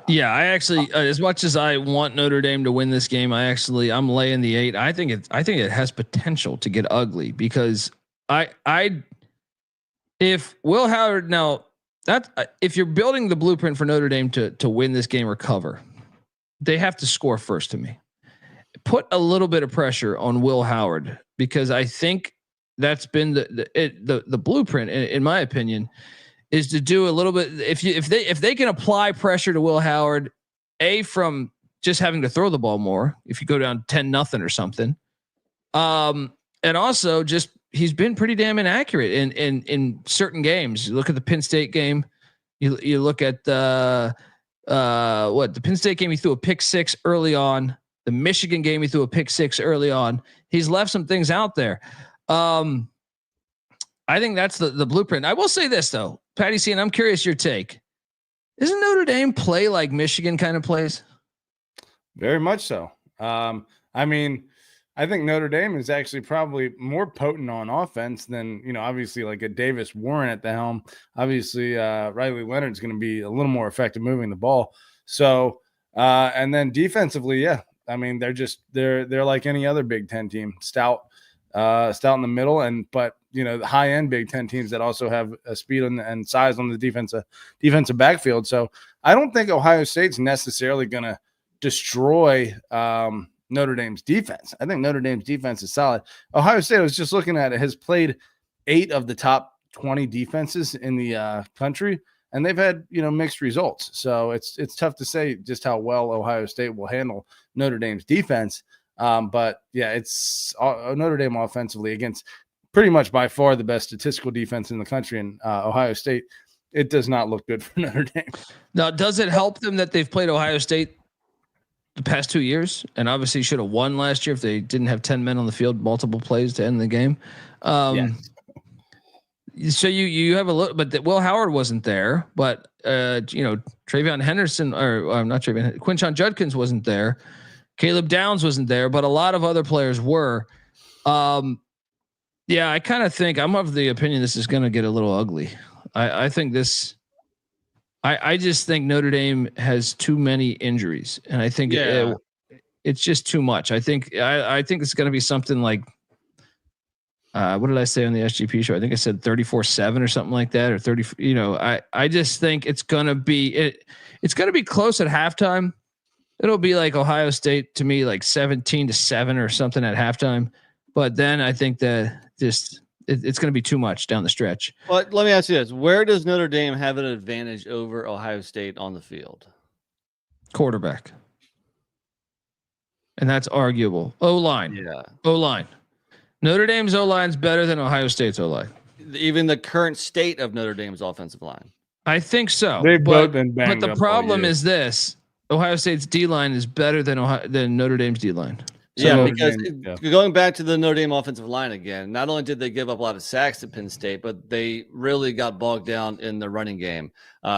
Yeah, I actually, as much as I want Notre Dame to win this game, I'm laying the 8. I think it has potential to get ugly because if Will Howard if you're building the blueprint for Notre Dame to win this game or cover, they have to score first to me. Put a little bit of pressure on Will Howard because I think that's been the blueprint in my opinion. Is to do a little bit if they can apply pressure to Will Howard, from just having to throw the ball more. If you go down 10-0 or something, and also just he's been pretty damn inaccurate in certain games. You look at the Penn State game. You look at the Penn State game. He threw a pick 6 early on. The Michigan game he threw a pick 6 early on. He's left some things out there. I think that's the blueprint. I will say this though, Patty C, and I'm curious your take. Isn't Notre Dame play like Michigan kind of plays? Very much so. I mean, I think Notre Dame is actually probably more potent on offense than, obviously like a Davis Warren at the helm. Obviously, Riley Leonard's going to be a little more effective moving the ball. So, and then defensively, yeah. I mean, they're like any other Big Ten team, stout in the middle, but the high end Big Ten teams that also have a speed and size on the defensive backfield. So I don't think Ohio State's necessarily going to destroy Notre Dame's defense. I think Notre Dame's defense is solid. Ohio State, I was just looking at it, has played 8 of the top 20 defenses in the country, and they've had mixed results. So it's tough to say just how well Ohio State will handle Notre Dame's defense. But yeah, it's Notre Dame offensively against pretty much by far the best statistical defense in the country in Ohio State. It does not look good for Notre Dame. Now, does it help them that they've played Ohio State the past 2 years and obviously should have won last year if they didn't have 10 men on the field, multiple plays to end the game? Yes. So you have a little, but Will Howard wasn't there, but Travion Henderson or not Travion, Quinshon Judkins wasn't there. Caleb Downs wasn't there, but a lot of other players were. Yeah, I kind of think I'm of the opinion this is going to get a little ugly. I think this. I just think Notre Dame has too many injuries, and I think it's just too much. I think it's going to be something like. What did I say on the SGP show? I think I said 34-7 or something like that, or 30. I just think it's going to be it's going to be close at halftime. It'll be like Ohio State to me, like 17-7 or something at halftime. But then I think that it's going to be too much down the stretch. Well, let me ask you this. Where does Notre Dame have an advantage over Ohio State on the field? Quarterback. And that's arguable. O-line. Yeah. O-line. Notre Dame's O-line is better than Ohio State's O-line. Even the current state of Notre Dame's offensive line. I think so. They've both been banged up. But the problem is this. Ohio State's D-line is better than Notre Dame's D-line. So because going back to the Notre Dame offensive line again, not only did they give up a lot of sacks to Penn State, but they really got bogged down in the running game.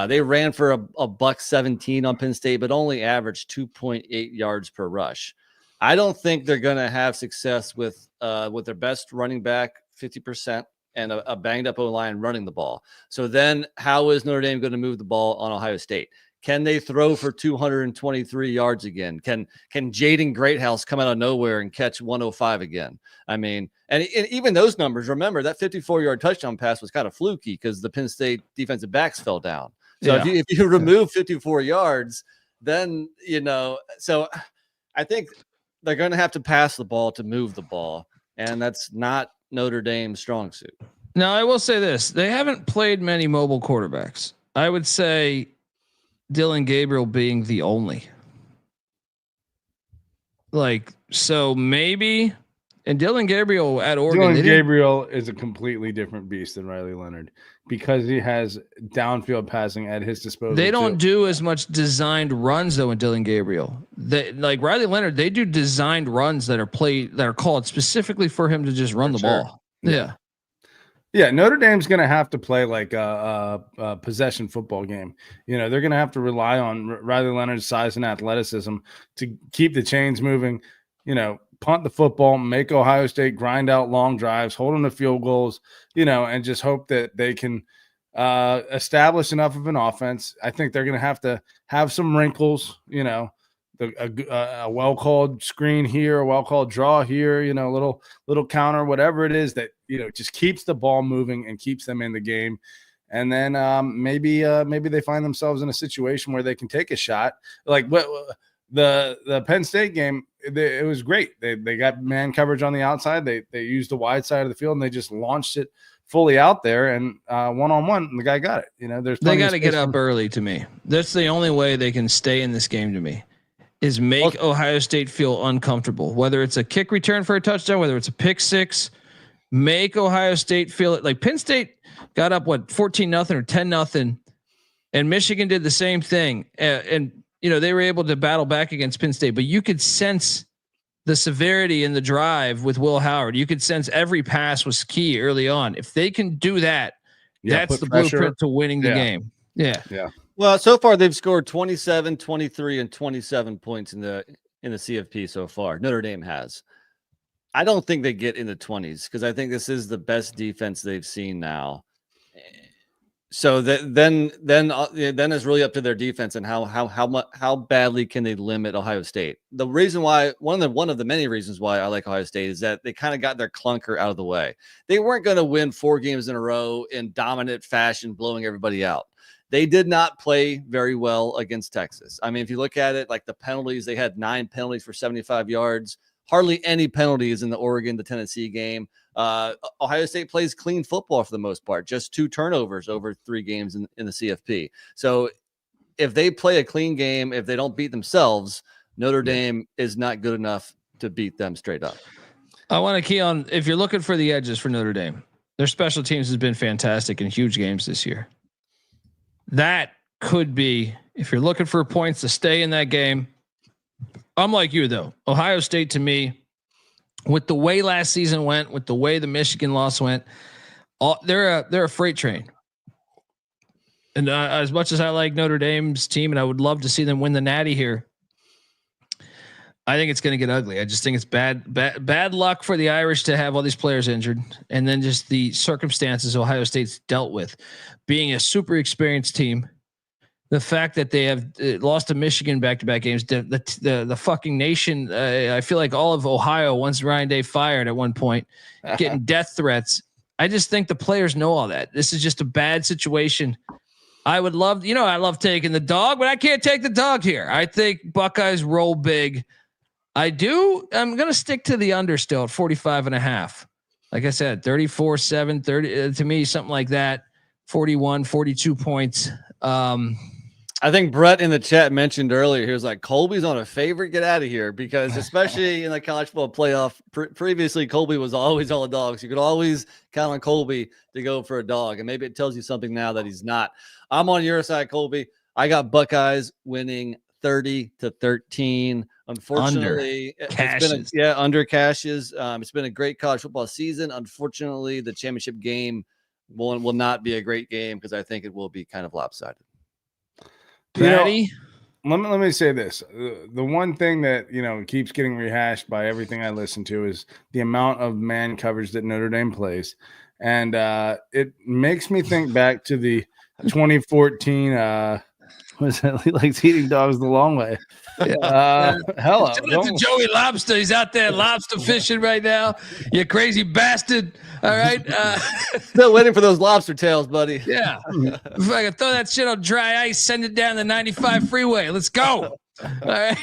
They ran for a $117 on Penn State, but only averaged 2.8 yards per rush. I don't think they're going to have success with their best running back 50% and a banged up O-line running the ball. So then how is Notre Dame going to move the ball on Ohio State? Can they throw for 223 yards again? Can Jaden Greathouse come out of nowhere and catch 105 again? I mean, and even those numbers, remember that 54-yard touchdown pass was kind of fluky because the Penn State defensive backs fell down. So if you remove 54 yards, then, so I think they're going to have to pass the ball to move the ball, and that's not Notre Dame's strong suit. Now, I will say this. They haven't played many mobile quarterbacks. I would say Dylan Gabriel being the only. So maybe, and Dylan Gabriel at Oregon. Dylan Gabriel is a completely different beast than Riley Leonard because he has downfield passing at his disposal. They don't do as much designed runs though in Dylan Gabriel. Like Riley Leonard, they do designed runs that are called specifically for him to just run the ball. Yeah. Yeah, Notre Dame's going to have to play like a possession football game. They're going to have to rely on Riley Leonard's size and athleticism to keep the chains moving, punt the football, make Ohio State grind out long drives, hold them to field goals, and just hope that they can establish enough of an offense. I think they're going to have some wrinkles, a well-called screen here, a well-called draw here, little counter, whatever it is that, just keeps the ball moving and keeps them in the game. And then maybe they find themselves in a situation where they can take a shot. Like the Penn State game, it was great. They got man coverage on the outside. They used the wide side of the field and they just launched it fully out there and one-on-one, the guy got it. They got to get up early to me. That's the only way they can stay in this game to me. Is make Ohio State feel uncomfortable, whether it's a kick return for a touchdown, whether it's a pick six, make Ohio State feel it. Like Penn State got up 14-0 or 10-0, and Michigan did the same thing. And they were able to battle back against Penn State, but you could sense the severity in the drive with Will Howard. You could sense every pass was key early on. If they can do that, that's the blueprint to winning the game. Yeah. Well, so far they've scored 27, 23, and 27 points in the CFP so far. Notre Dame has. I don't think they get in the 20s because I think this is the best defense they've seen now. So then it's really up to their defense and how badly can they limit Ohio State. The reason why one of the many reasons why I like Ohio State is that they kind of got their clunker out of the way. They weren't going to win 4 games in a row in dominant fashion, blowing everybody out. They did not play very well against Texas. I mean, if you look at it, like the penalties, they had 9 penalties for 75 yards. Hardly any penalties in the Oregon to Tennessee game. Ohio State plays clean football for the most part, just 2 turnovers over 3 games in the CFP. So if they play a clean game, if they don't beat themselves, Notre Dame is not good enough to beat them straight up. I want to key on, if you're looking for the edges for Notre Dame, their special teams has been fantastic in huge games this year. That could be, if you're looking for points to stay in that game. I'm like you though. Ohio State to me, with the way last season went, with the way the Michigan loss went, they're a freight train. And as much as I like Notre Dame's team, and I would love to see them win the Natty here, I think it's going to get ugly. I just think it's bad luck for the Irish to have all these players injured, and then just the circumstances Ohio State's dealt with, being a super experienced team. The fact that they have lost to Michigan back-to-back games, the fucking nation. I feel like all of Ohio, once Ryan Day fired at one point, getting death threats. I just think the players know all that. This is just a bad situation. I would love, I love taking the dog, but I can't take the dog here. I think Buckeyes roll big. I do. I'm going to stick to the under still at 45.5. Like I said, 34-7, 30 to me, something like that. 41, 42 points. I think Brett in the chat mentioned earlier, he was like, Colby's on a favorite. Get out of here. Because especially in the college football playoff, previously Colby was always all the dogs. You could always count on Colby to go for a dog. And maybe it tells you something now that he's not. I'm on your side, Colby. I got Buckeyes winning 30-13. Unfortunately, under cashes. It's been a great college football season. Unfortunately, the championship game will not be a great game because I think it will be kind of lopsided. Patty, let me say this. The one thing that, keeps getting rehashed by everything I listen to is the amount of man coverage that Notre Dame plays. And it makes me think back to the 2014 was that like eating dogs the long way. Hello. Shout out to Joey Lobster. He's out there lobster fishing right now. You crazy bastard. All right. Still waiting for those lobster tails, buddy. Yeah. If I can throw that shit on dry ice, send it down the 95 freeway. Let's go. All right.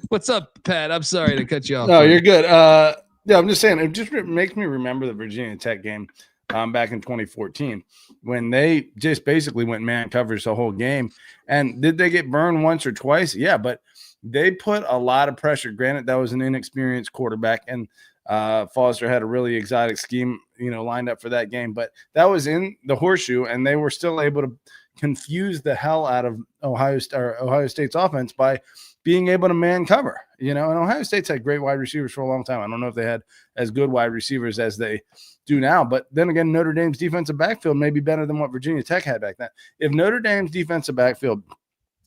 What's up, Pat? I'm sorry to cut you off. No, you're good. Yeah, I'm just saying, it just makes me remember the Virginia Tech game back in 2014 when they just basically went man coverage the whole game. And did they get burned once or twice? Yeah, but they put a lot of pressure. Granted, that was an inexperienced quarterback, and Foster had a really exotic scheme, lined up for that game. But that was in the horseshoe, and they were still able to confuse the hell out of Ohio State's offense by being able to man cover, and Ohio State's had great wide receivers for a long time. I don't know if they had as good wide receivers as they do now, but then again, Notre Dame's defensive backfield may be better than what Virginia Tech had back then. If Notre Dame's defensive backfield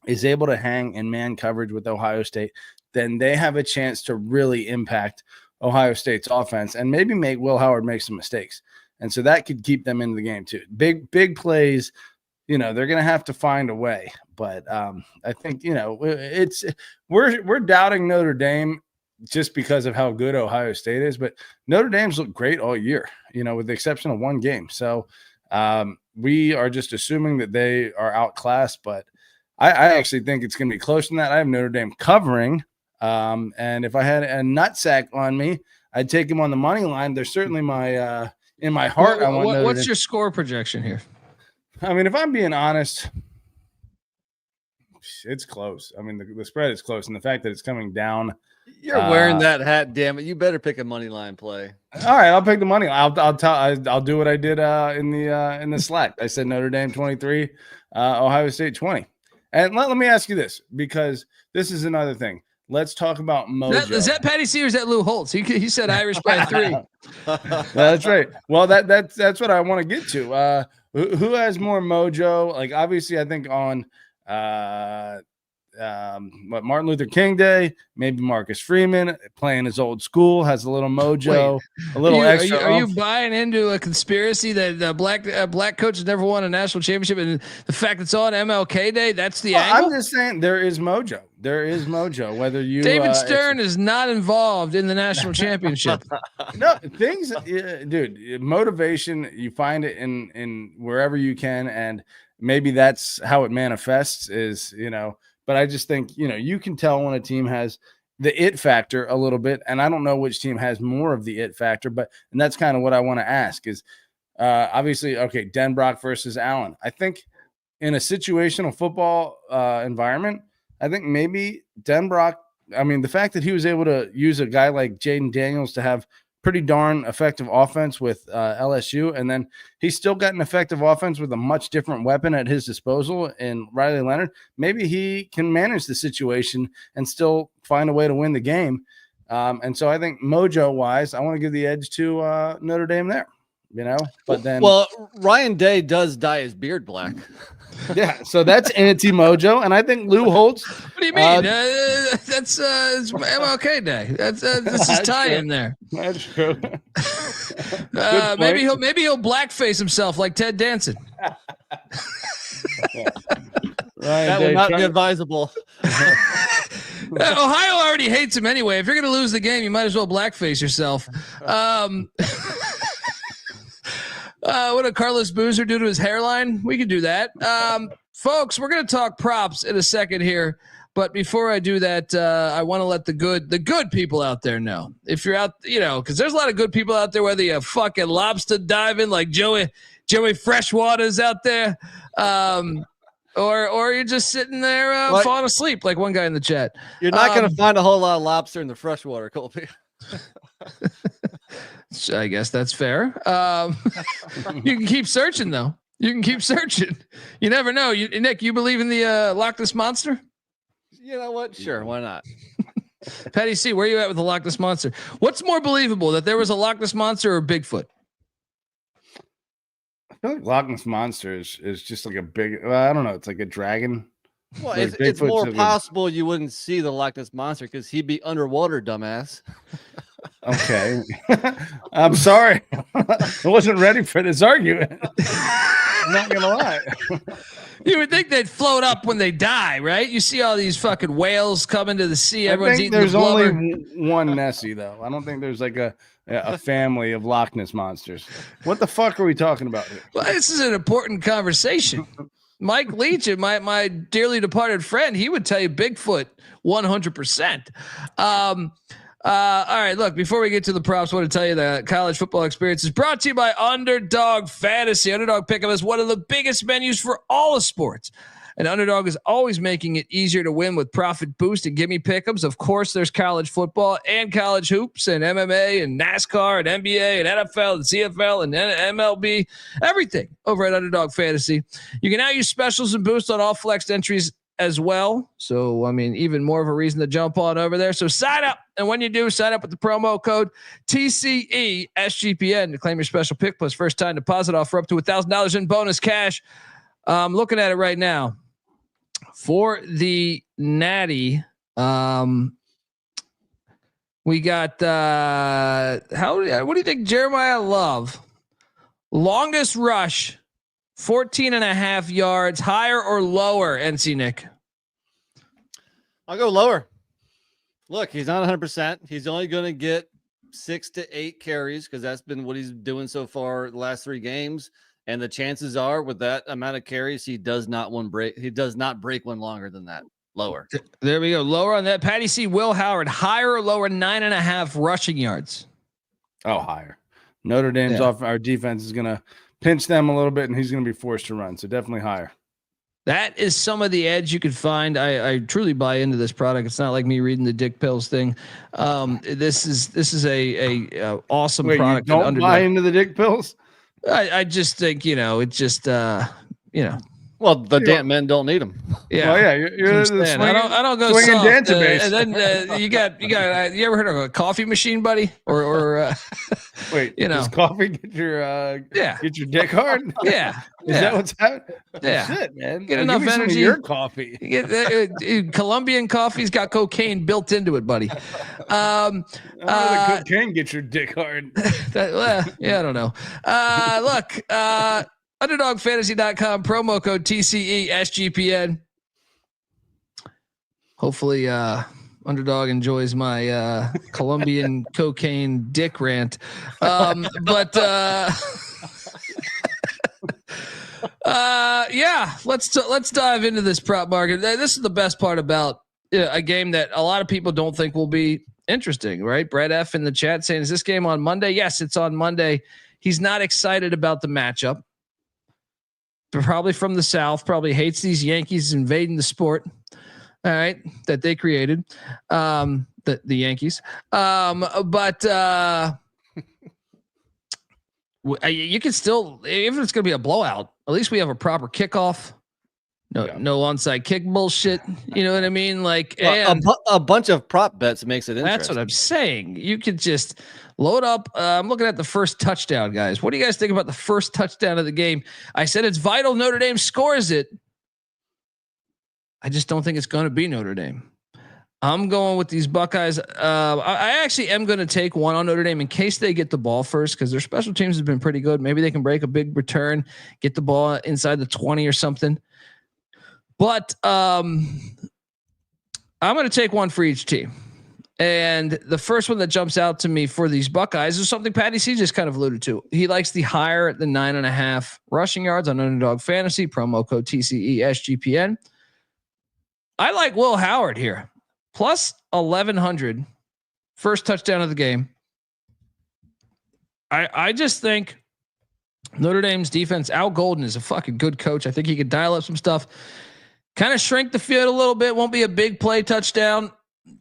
is able to hang in man coverage with Ohio State, then they have a chance to really impact Ohio State's offense and maybe make Will Howard make some mistakes. And so that could keep them in the game too. Big plays, they're going to have to find a way. But I think, we're doubting Notre Dame just because of how good Ohio State is. But Notre Dame's looked great all year, with the exception of one game. So we are just assuming that they are outclassed. But I actually think it's going to be closer than that. I have Notre Dame covering. And if I had a nutsack on me, I'd take him on the money line. There's certainly my in my heart. What's your score projection here? I mean, if I'm being honest, it's close. I mean, the spread is close, and the fact that it's coming down. You're wearing that hat, damn it! You better pick a money line play. All right, I'll pick the money. I'll do what I did in the Slack. I said Notre Dame 23, Ohio State 20. And let me ask you this, because this is another thing. Let's talk about mojo. Is that Patty C or is that Lou Holtz? He said Irish by 3. That's right. Well, that's what I want to get to. Who has more mojo? Like, obviously, I think on Martin Luther King Day, maybe Marcus Freeman playing his old school has a little mojo, a little extra. Are you buying into a conspiracy that black coaches never won a national championship, and the fact it's on MLK Day? That's the angle. I'm just saying there is mojo. There is mojo. Whether you David Stern is not involved in the national championship. No things, dude. Motivation, you find it in wherever you can, and maybe that's how it manifests. Is But I just think, you can tell when a team has the it factor a little bit, and I don't know which team has more of the it factor, and that's kind of what I want to ask is obviously, okay, Denbrock versus Allen. I think in a situational football environment, I think maybe Denbrock, the fact that he was able to use a guy like Jaden Daniels to have pretty darn effective offense with LSU, and then he's still got an effective offense with a much different weapon at his disposal in Riley Leonard. Maybe he can manage the situation and still find a way to win the game. And so I think mojo-wise, I want to give the edge to Notre Dame there, But then, well, Ryan Day does dye his beard black. Yeah, so that's anti-mojo, and I think Lou Holtz. What do you mean? That's it's MLK Day. That's this is tie in there. That's true. Maybe he'll blackface himself like Ted Danson. That would not be advisable. Ohio already hates him anyway. If you're going to lose the game, you might as well blackface yourself. What did Carlos Boozer do to his hairline? We could do that. Folks, we're going to talk props in a second here. But before I do that, I want to let the good people out there know. If you're out, because there's a lot of good people out there, whether you're fucking lobster diving like Joey Freshwater's out there, or you're just sitting there falling asleep like one guy in the chat. You're not going to find a whole lot of lobster in the freshwater, Colby. I guess that's fair. You can keep searching, though. You can keep searching. You never know. Nick, you believe in the Loch Ness Monster? You know what? Sure, why not? Patty C, where are you at with the Loch Ness Monster? What's more believable, that there was a Loch Ness Monster or Bigfoot? I feel like Loch Ness Monster is just like a big. I don't know. It's like a dragon. Well, Like it's Bigfoot's more a good- possible you wouldn't see the Loch Ness monster because he'd be underwater, dumbass. Okay. I'm sorry. I wasn't ready for this argument. I'm not gonna lie. You would think they'd float up when they die, right? You see all these fucking whales come into the sea. I Everyone's think eating there's the blubber. only one Nessie, though. I don't think there's like a family of Loch Ness monsters. What the fuck are we talking about here? Well, this is an important conversation. Mike Leach, my dearly departed friend, he would tell you Bigfoot 100%. All right, look, before we get to the props, I want to tell you that college football experience is brought to you by Underdog Fantasy. Underdog Pick'em is one of the biggest venues for all of sports. And Underdog is always making it easier to win with Profit Boost and Gimme Pick'ems. Of course, there's college football and college hoops and MMA and NASCAR and NBA and NFL and CFL and MLB, everything over at Underdog Fantasy. You can now use specials and boosts on all flexed entries as well. So, I mean, even more of a reason to jump on over there. So sign up. And when you do, sign up with the promo code TCESGPN to claim your special pick plus first time deposit offer up to $1,000 in bonus cash. I'm looking at it right now. For the Natty, we got what do you think, Jeremiah Love? Longest rush, 14.5 yards, higher or lower, NC Nick? I'll go lower. Look, he's not 100%. He's only going to get 6 to 8 carries because that's been what he's doing so far the last 3 games. And the chances are, with that amount of carries, he does not break one longer than that. Lower. There we go. Lower on that. Patty C. Will Howard, higher or lower, 9.5 rushing yards? Oh, higher. Notre Dame's off. Our defense is gonna pinch them a little bit, and he's gonna be forced to run. So definitely higher. That is some of the edge you could find. I truly buy into this product. It's not like me reading the Dick Pills thing. This is a awesome product. You don't buy into the Dick Pills? I just think, it's just, Well, the damn men don't need them. Yeah. Well, yeah. You're the swinging, I don't go swinging soft. dancer base. And then you got, you ever heard of a coffee machine, buddy? Or wait, does coffee get your dick hard? Yeah. Is that what's happening? Yeah. Shit, man. Get enough give me some of energy. your coffee. Colombian coffee's got cocaine built into it, buddy. The cocaine gets your dick hard. I don't know. Look, UnderdogFantasy.com, promo code TCESGPN. Hopefully, Underdog enjoys my Colombian cocaine dick rant. Let's dive into this prop market. This is the best part about a game that a lot of people don't think will be interesting, right? Brett F in the chat saying, is this game on Monday? Yes, it's on Monday. He's not excited about the matchup. Probably from the South, probably hates these Yankees invading the sport. All right, that they created, the Yankees. You can still, even if it's going to be a blowout, at least we have a proper kickoff. No onside kick bullshit. You know what I mean? Like a bunch of prop bets makes it interesting. That's what I'm saying. You could just load up. I'm looking at the first touchdown, guys. What do you guys think about the first touchdown of the game? I said it's vital Notre Dame scores it. I just don't think it's going to be Notre Dame. I'm going with these Buckeyes. I actually am going to take one on Notre Dame in case they get the ball first because their special teams has been pretty good. Maybe they can break a big return, get the ball inside the 20 or something. But I'm going to take one for each team. And the first one that jumps out to me for these Buckeyes is something Patty C just kind of alluded to. He likes the higher than 9.5 rushing yards on Underdog Fantasy, promo code TCESGPN. I like Will Howard here. Plus 1,100. First touchdown of the game. I just think Notre Dame's defense, Al Golden is a fucking good coach. I think he could dial up some stuff. Kind of shrink the field a little bit. Won't be a big play touchdown.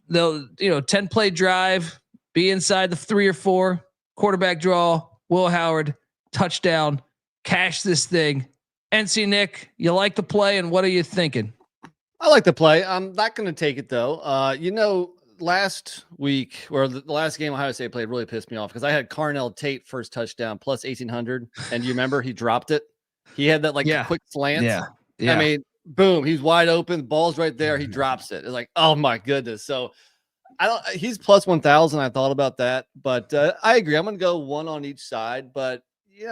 They'll, 10 play drive, be inside the 3 or 4, quarterback draw, Will Howard, touchdown, cash this thing. NC Nick, you like the play, and what are you thinking? I like the play. I'm not going to take it though. Last week or the last game Ohio State played really pissed me off because I had Carnell Tate first touchdown plus 1,800. And you remember he dropped it. He had that quick slant. Yeah. I mean, boom, he's wide open. Ball's right there. He drops it. It's like, oh my goodness. So he's plus 1,000. I thought about that, but I agree. I'm going to go one on each side. But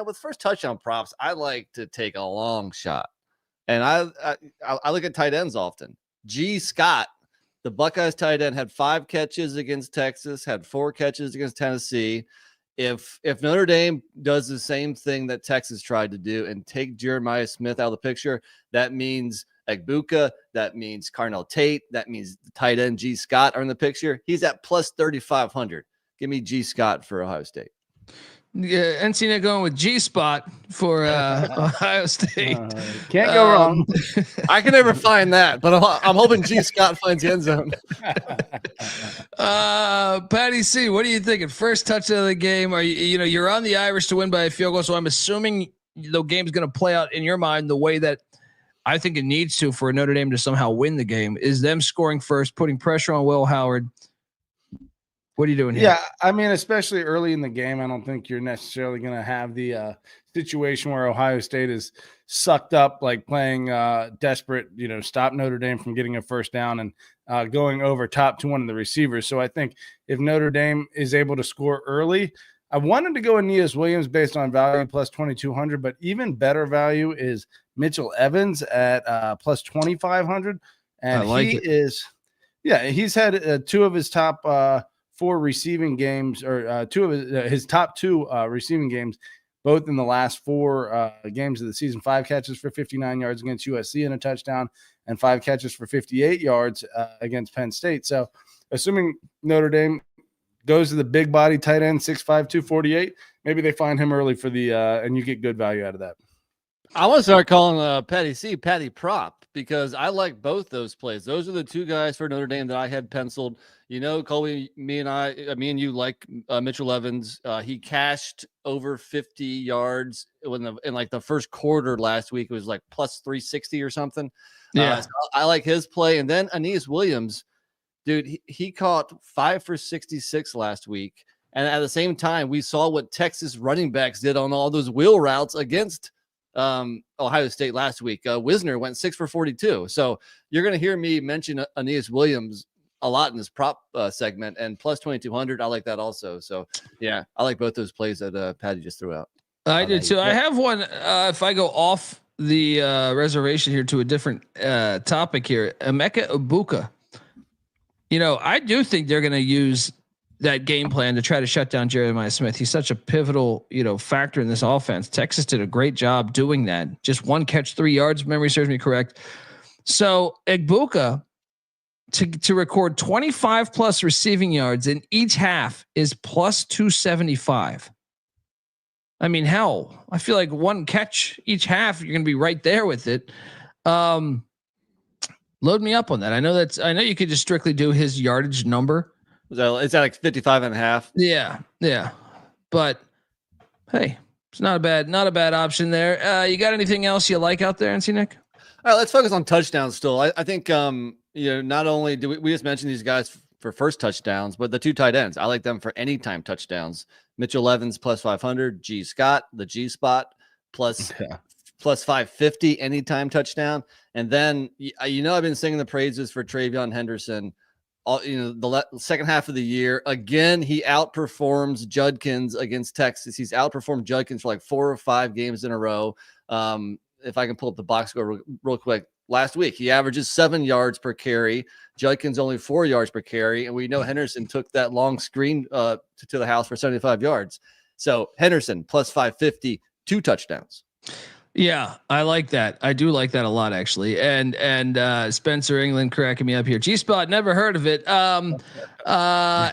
with first touchdown props, I like to take a long shot, and I look at tight ends often. G. Scott, the Buckeyes tight end, had 5 catches against Texas, had 4 catches against Tennessee. If Notre Dame does the same thing that Texas tried to do and take Jeremiah Smith out of the picture, that means Egbuka, that means Carnell Tate, that means the tight end G. Scott are in the picture. He's at plus 3,500. Give me G. Scott for Ohio State. Yeah, NCAA going with G Spot for Ohio State. Can't go wrong. I can never find that, but I'm hoping G. Scott finds the end zone. Patty C, what are you thinking? First touchdown of the game? Are you're on the Irish to win by a field goal, so I'm assuming the game's going to play out in your mind the way that I think it needs to for Notre Dame to somehow win the game. Is them scoring first, putting pressure on Will Howard. What are you doing here? Yeah, I mean, especially early in the game, I don't think you're necessarily going to have the situation where Ohio State is sucked up, like playing desperate, stop Notre Dame from getting a first down and going over top to one of the receivers. So I think if Notre Dame is able to score early, I wanted to go Aeneas Williams based on value plus 2,200, but even better value is Mitchell Evans at plus 2,500. And he's had 2 of his top 4 receiving games, or 2 of his top 2 receiving games, both in the last 4 games of the season. 5 catches for 59 yards against USC and a touchdown, and 5 catches for 58 yards against Penn State. So assuming Notre Dame goes to the big body tight end, 6'5", 248, maybe they find him early for the and you get good value out of that. I want to start calling Patty Prop, because I like both those plays. Those are the 2 guys for Notre Dame that I had penciled. Colby, me and you like Mitchell Evans. He cashed over 50 yards in like the first quarter last week. It was like plus 360 or something. Yeah, so I like his play. And then Aeneas Williams, dude, he caught 5 for 66 last week. And at the same time, we saw what Texas running backs did on all those wheel routes against Ohio State last week. Wisner went 6 for 42. So you're going to hear me mention Aeneas Williams a lot in this prop segment, and plus 2,200. I like that also. So yeah, I like both those plays that Patty just threw out. I did too. I have one. If I go off the reservation here to a different topic here, Emeka Egbuka. I do think they're going to use that game plan to try to shut down Jeremiah Smith. He's such a pivotal, factor in this offense. Texas did a great job doing that. Just 1 catch, 3 yards. Memory serves me correct. So Egbuka to record 25 plus receiving yards in each half is plus 275. I mean, hell, I feel like 1 catch each half, you're going to be right there with it. Load me up on that. I know you could just strictly do his yardage number. It's at like 55 and a half. Yeah. But hey, it's not a bad option there. You got anything else you like out there, NC Nick? All right, let's focus on touchdowns still. I think not only do we just mention these guys for first touchdowns, but the 2 tight ends, I like them for anytime touchdowns. Mitchell Evans plus 500, G. Scott, the G Spot plus 550 anytime touchdown. And then I've been singing the praises for Travion Henderson. The second half of the year, again, he outperforms Judkins against Texas. He's outperformed Judkins for like 4 or 5 games in a row. If I can pull up the box score real quick, last week he averages 7 yards per carry. Judkins only 4 yards per carry, and we know Henderson took that long screen to the house for 75 yards. So Henderson plus 550, 2 touchdowns. Yeah, I like that. I do like that a lot, actually. And Spencer England cracking me up here. G-Spot, never heard of it. But I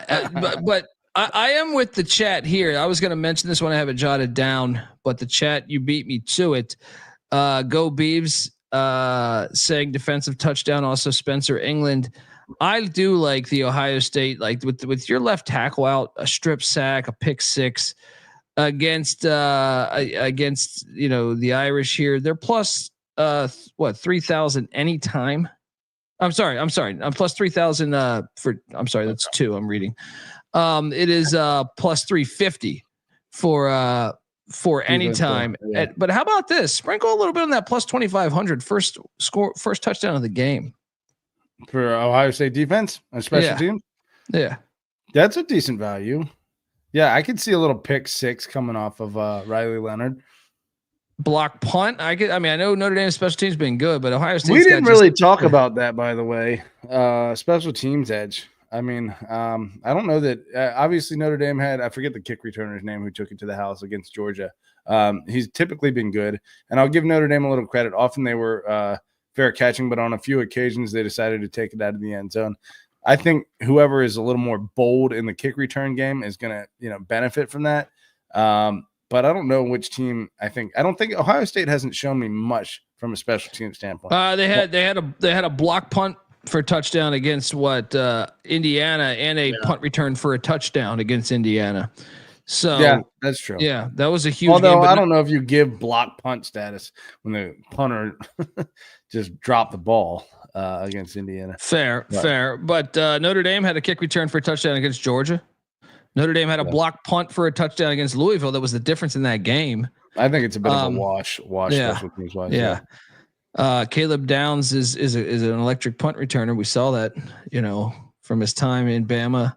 am with the chat here. I was going to mention this one. I have it jotted down, but the chat, you beat me to it. Go Beavs saying defensive touchdown. Also Spencer England. I do like the Ohio State, like with your left tackle out, a strip sack, a pick 6. Against the Irish here, they're plus 3,000 anytime. I'm sorry. I'm plus 3,000 that's 2 I'm reading. It is plus 350 for for any time. Yeah. But how about this? Sprinkle a little bit on that plus 2,500 first touchdown of the game for Ohio State defense and special teams. Yeah, that's a decent value. Yeah, I could see a little pick six coming off of Riley Leonard. Block punt. I know Notre Dame's special teams been good, but Ohio State. We didn't really talk about that, by the way. Special teams edge. I mean, I don't know that. Obviously, Notre Dame had, I forget the kick returner's name who took it to the house against Georgia. He's typically been good, and I'll give Notre Dame a little credit. Often they were fair catching, but on a few occasions they decided to take it out of the end zone. I think whoever is a little more bold in the kick return game is going to, benefit from that. But I don't know which team. I don't think Ohio State hasn't shown me much from a special team standpoint. They had a block punt for a touchdown against Indiana, and a punt return for a touchdown against Indiana. So yeah, that's true. Yeah, that was a huge. Although game, I don't know if you give block punt status when the punter just dropped the ball against Indiana. Fair. But Notre Dame had a kick return for a touchdown against Georgia. Notre Dame had a block punt for a touchdown against Louisville. That was the difference in that game. I think it's a bit of a wash. Yeah. Special teams wise. Caleb Downs is an electric punt returner. We saw that, from his time in Bama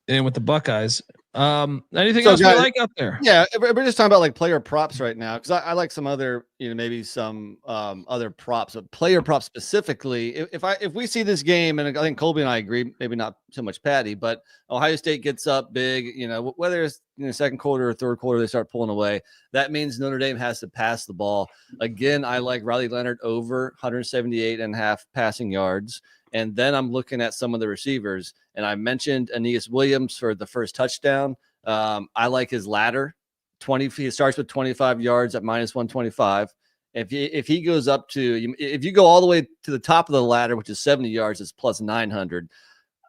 and with the Buckeyes. Anything else guys, you like out there? Yeah, we're just talking about like player props right now, because I like some other, maybe some other props, but player props specifically. If we see this game, and I think Colby and I agree, maybe not so much Patty, but Ohio State gets up big, whether it's in the second quarter or third quarter, they start pulling away. That means Notre Dame has to pass the ball. Again, I like Riley Leonard over 178.5 passing yards. And then I'm looking at some of the receivers, and I mentioned Aeneas Williams for the first touchdown. I like his ladder. He starts with 25 yards at minus 125. If he goes up to, if you go all the way to the top of the ladder, which is 70 yards, it's plus 900.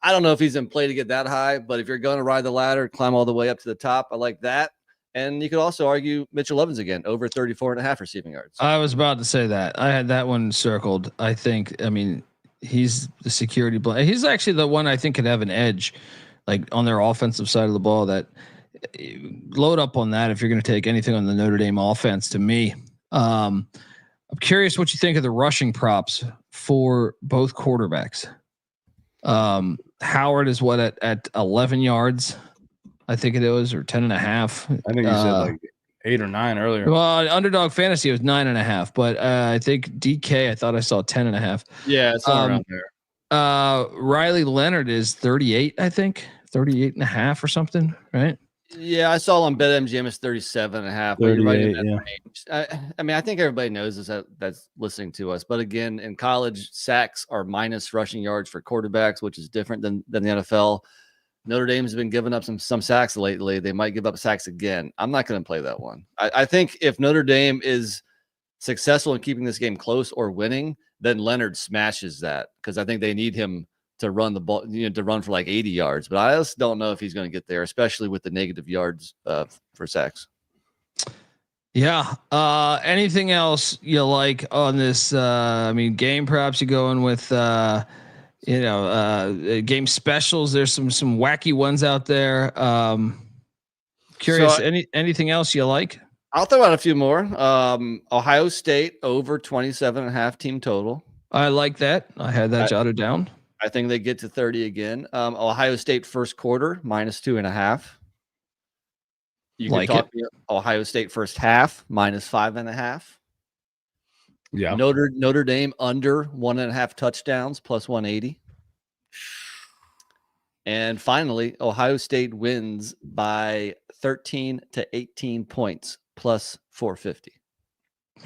I don't know if he's in play to get that high, but if you're going to ride the ladder, climb all the way up to the top, I like that. And you could also argue Mitchell Evans again, over 34.5 receiving yards. I was about to say that. I had that one circled. He's the security blanket. He's actually the one I think could have an edge, like on their offensive side of the ball. That load up on that if you're going to take anything on the Notre Dame offense. To me, I'm curious what you think of the rushing props for both quarterbacks. Howard is at 11 yards, I think it was, or 10.5. I think you said like 8 or 9 earlier. Well, Underdog Fantasy was 9.5, but I think DK, I thought I saw 10.5. Yeah, it's around there. Riley Leonard is 38, I think 38.5 or something, right? Yeah, I saw on BetMGM is 37.5. But you're right in that range. I think everybody knows this that's listening to us. But again, in college, sacks are minus rushing yards for quarterbacks, which is different than the NFL. Notre Dame's been giving up some sacks lately. They might give up sacks again. I'm not going to play that one. I think if Notre Dame is successful in keeping this game close or winning, then Leonard smashes that, because I think they need him to run the ball, to run for like 80 yards. But I just don't know if he's going to get there, especially with the negative yards for sacks. Yeah. Anything else you like on this? Game props you going with? Game specials. There's some wacky ones out there. Curious. Anything else you like? I'll throw out a few more. Ohio State over 27.5 team total. I like that. I had that jotted down. I think they get to 30 again. Ohio State first quarter minus 2.5. You can talk Ohio State first half minus 5.5. Yeah. Notre Dame under 1.5 touchdowns plus 180. And finally, Ohio State wins by 13 to 18 points plus 450.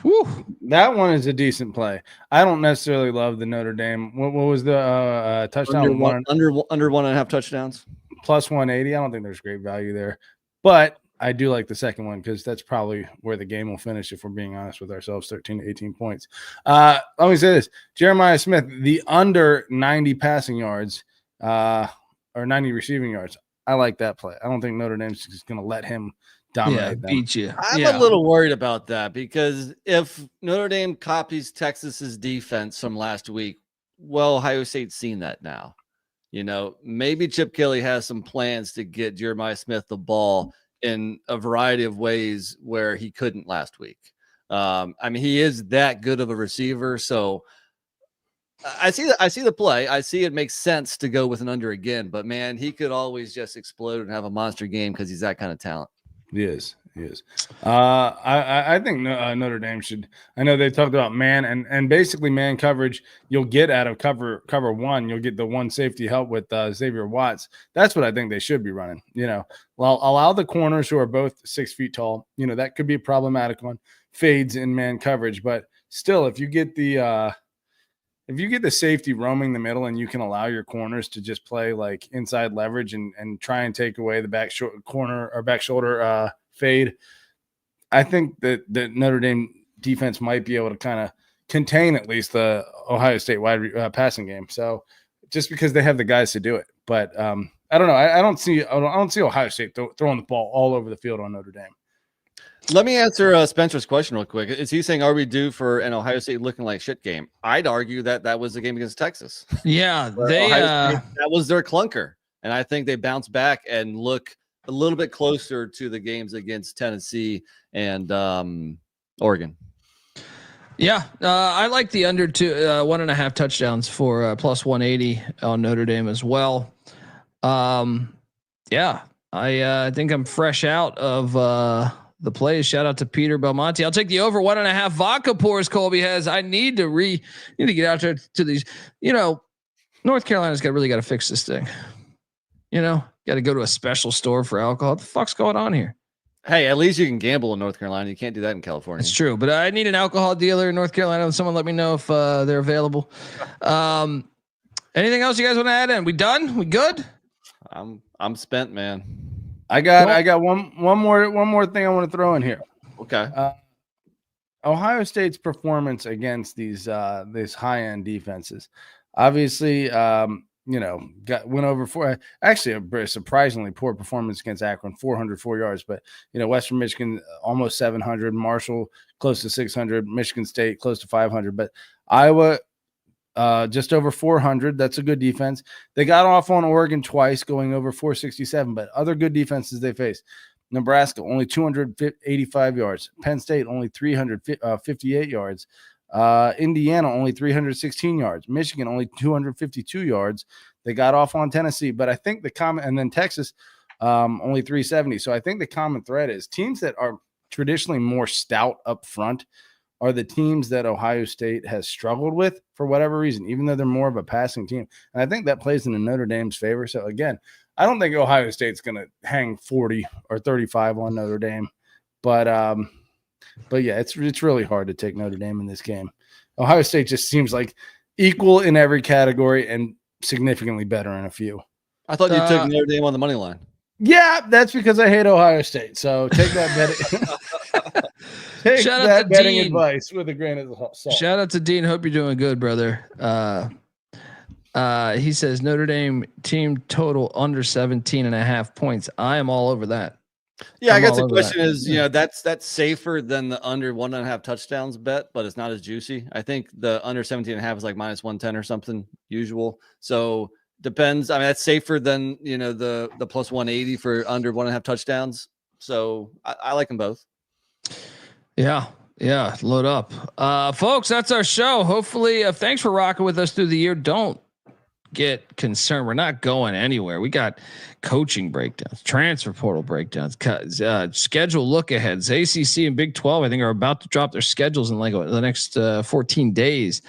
Whew, that one is a decent play. I don't necessarily love the Notre Dame. What was the touchdown? Under 1.5 touchdowns plus 180. I don't think there's great value there, but I do like the second one, because that's probably where the game will finish, if we're being honest with ourselves, 13 to 18 points. Let me say this. Jeremiah Smith, the under 90 passing yards or 90 receiving yards. I like that play. I don't think Notre Dame's just going to let him dominate them. Beat you. I'm a little worried about that, because if Notre Dame copies Texas's defense from last week, well, Ohio State's seen that now. Maybe Chip Kelly has some plans to get Jeremiah Smith the ball in a variety of ways where he couldn't last week. I mean, he is that good of a receiver. So I see the play. I see it makes sense to go with an under again, but man, he could always just explode and have a monster game because he's that kind of talent. He is. I think Notre Dame should. I know they talked about man and basically man coverage. You'll get out of cover one. You'll get the one safety help with Xavier Watts. That's what I think they should be running. Well, allow the corners who are both 6 feet tall. That could be a problematic one. Fades in man coverage, but still, if you get the safety roaming the middle and you can allow your corners to just play like inside leverage and try and take away the back corner or back shoulder fade, I think that the Notre Dame defense might be able to kind of contain at least the Ohio State wide passing game. So just because they have the guys to do it, but I don't know. I don't see Ohio State throwing the ball all over the field on Notre Dame. Let me answer Spencer's question real quick. Is he saying, are we due for an Ohio State looking like shit game? I'd argue that was the game against Texas. Yeah, that was their clunker. And I think they bounce back and look a little bit closer to the games against Tennessee and Oregon. Yeah, I like the under 1.5 touchdowns for plus 180 on Notre Dame as well. Yeah, I think I'm fresh out of the plays. Shout out to Peter Belmonte. I'll take the over 1.5 vodka pours Colby has. I need to get out there to these. North Carolina's really got to fix this thing. Got to go to a special store for alcohol. What the fuck's going on here? Hey, at least you can gamble in North Carolina. You can't do that in California. It's true, but I need an alcohol dealer in North Carolina. Someone let me know if they're available. Anything else you guys want to add in? We done? We good? I'm spent, man. I got one more thing I want to throw in here. Okay. Ohio State's performance against these high-end defenses. Obviously, went over for actually a very surprisingly poor performance against Akron, 404 yards. But Western Michigan almost 700, Marshall close to 600, Michigan State close to 500. But Iowa just over 400. That's a good defense. They got off on Oregon twice, going over 467. But other good defenses they faced: Nebraska only 285 yards, Penn State only 358 yards. Indiana only 316 yards, Michigan only 252 yards. They got off on Tennessee, but I think and then Texas only 370. So I think the common thread is teams that are traditionally more stout up front are the teams that Ohio State has struggled with for whatever reason, even though they're more of a passing team. And I think that plays into Notre Dame's favor. So again, I don't think Ohio State's going to hang 40 or 35 on Notre Dame, but yeah, it's really hard to take Notre Dame in this game. Ohio State just seems like equal in every category and significantly better in a few. I thought you took Notre Dame on the money line. Yeah, that's because I hate Ohio State. So take that betting advice with a grain of salt. Shout out to Dean. Hope you're doing good, brother. He says Notre Dame team total under 17.5 points. I am all over that. Yeah, I guess the question is, that's safer than the under 1.5 touchdowns bet, but it's not as juicy. I think the under 17.5 is like minus 110 or something usual. So depends. I mean, that's safer than the plus 180 for under 1.5 touchdowns. So I like them both. Yeah, load up, folks. That's our show. Hopefully, thanks for rocking with us through the year. Don't get concerned. We're not going anywhere. We got coaching breakdowns, transfer portal breakdowns, schedule look aheads. ACC and Big 12, I think, are about to drop their schedules in like the next 14 days.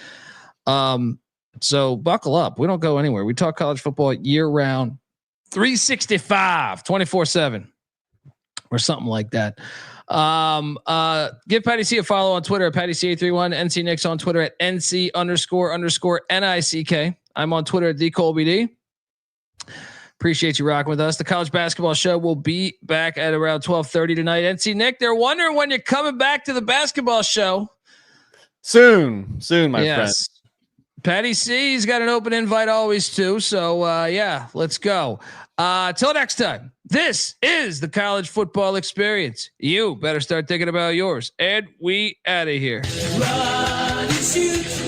So buckle up. We don't go anywhere. We talk college football year round, 365, 24/7 or something like that. Give Patty C a follow on Twitter at PattyC831, NC Nicks on Twitter at NC__NICK. I'm on Twitter at TheColbyD. Appreciate you rocking with us. The college basketball show will be back at around 12:30 tonight. NC Nick, they're wondering when you're coming back to the basketball show. Soon, my friend. Patty C's got an open invite always too. So let's go. Till next time, this is the college football experience. You better start thinking about yours. And we out of here. Run and shoot.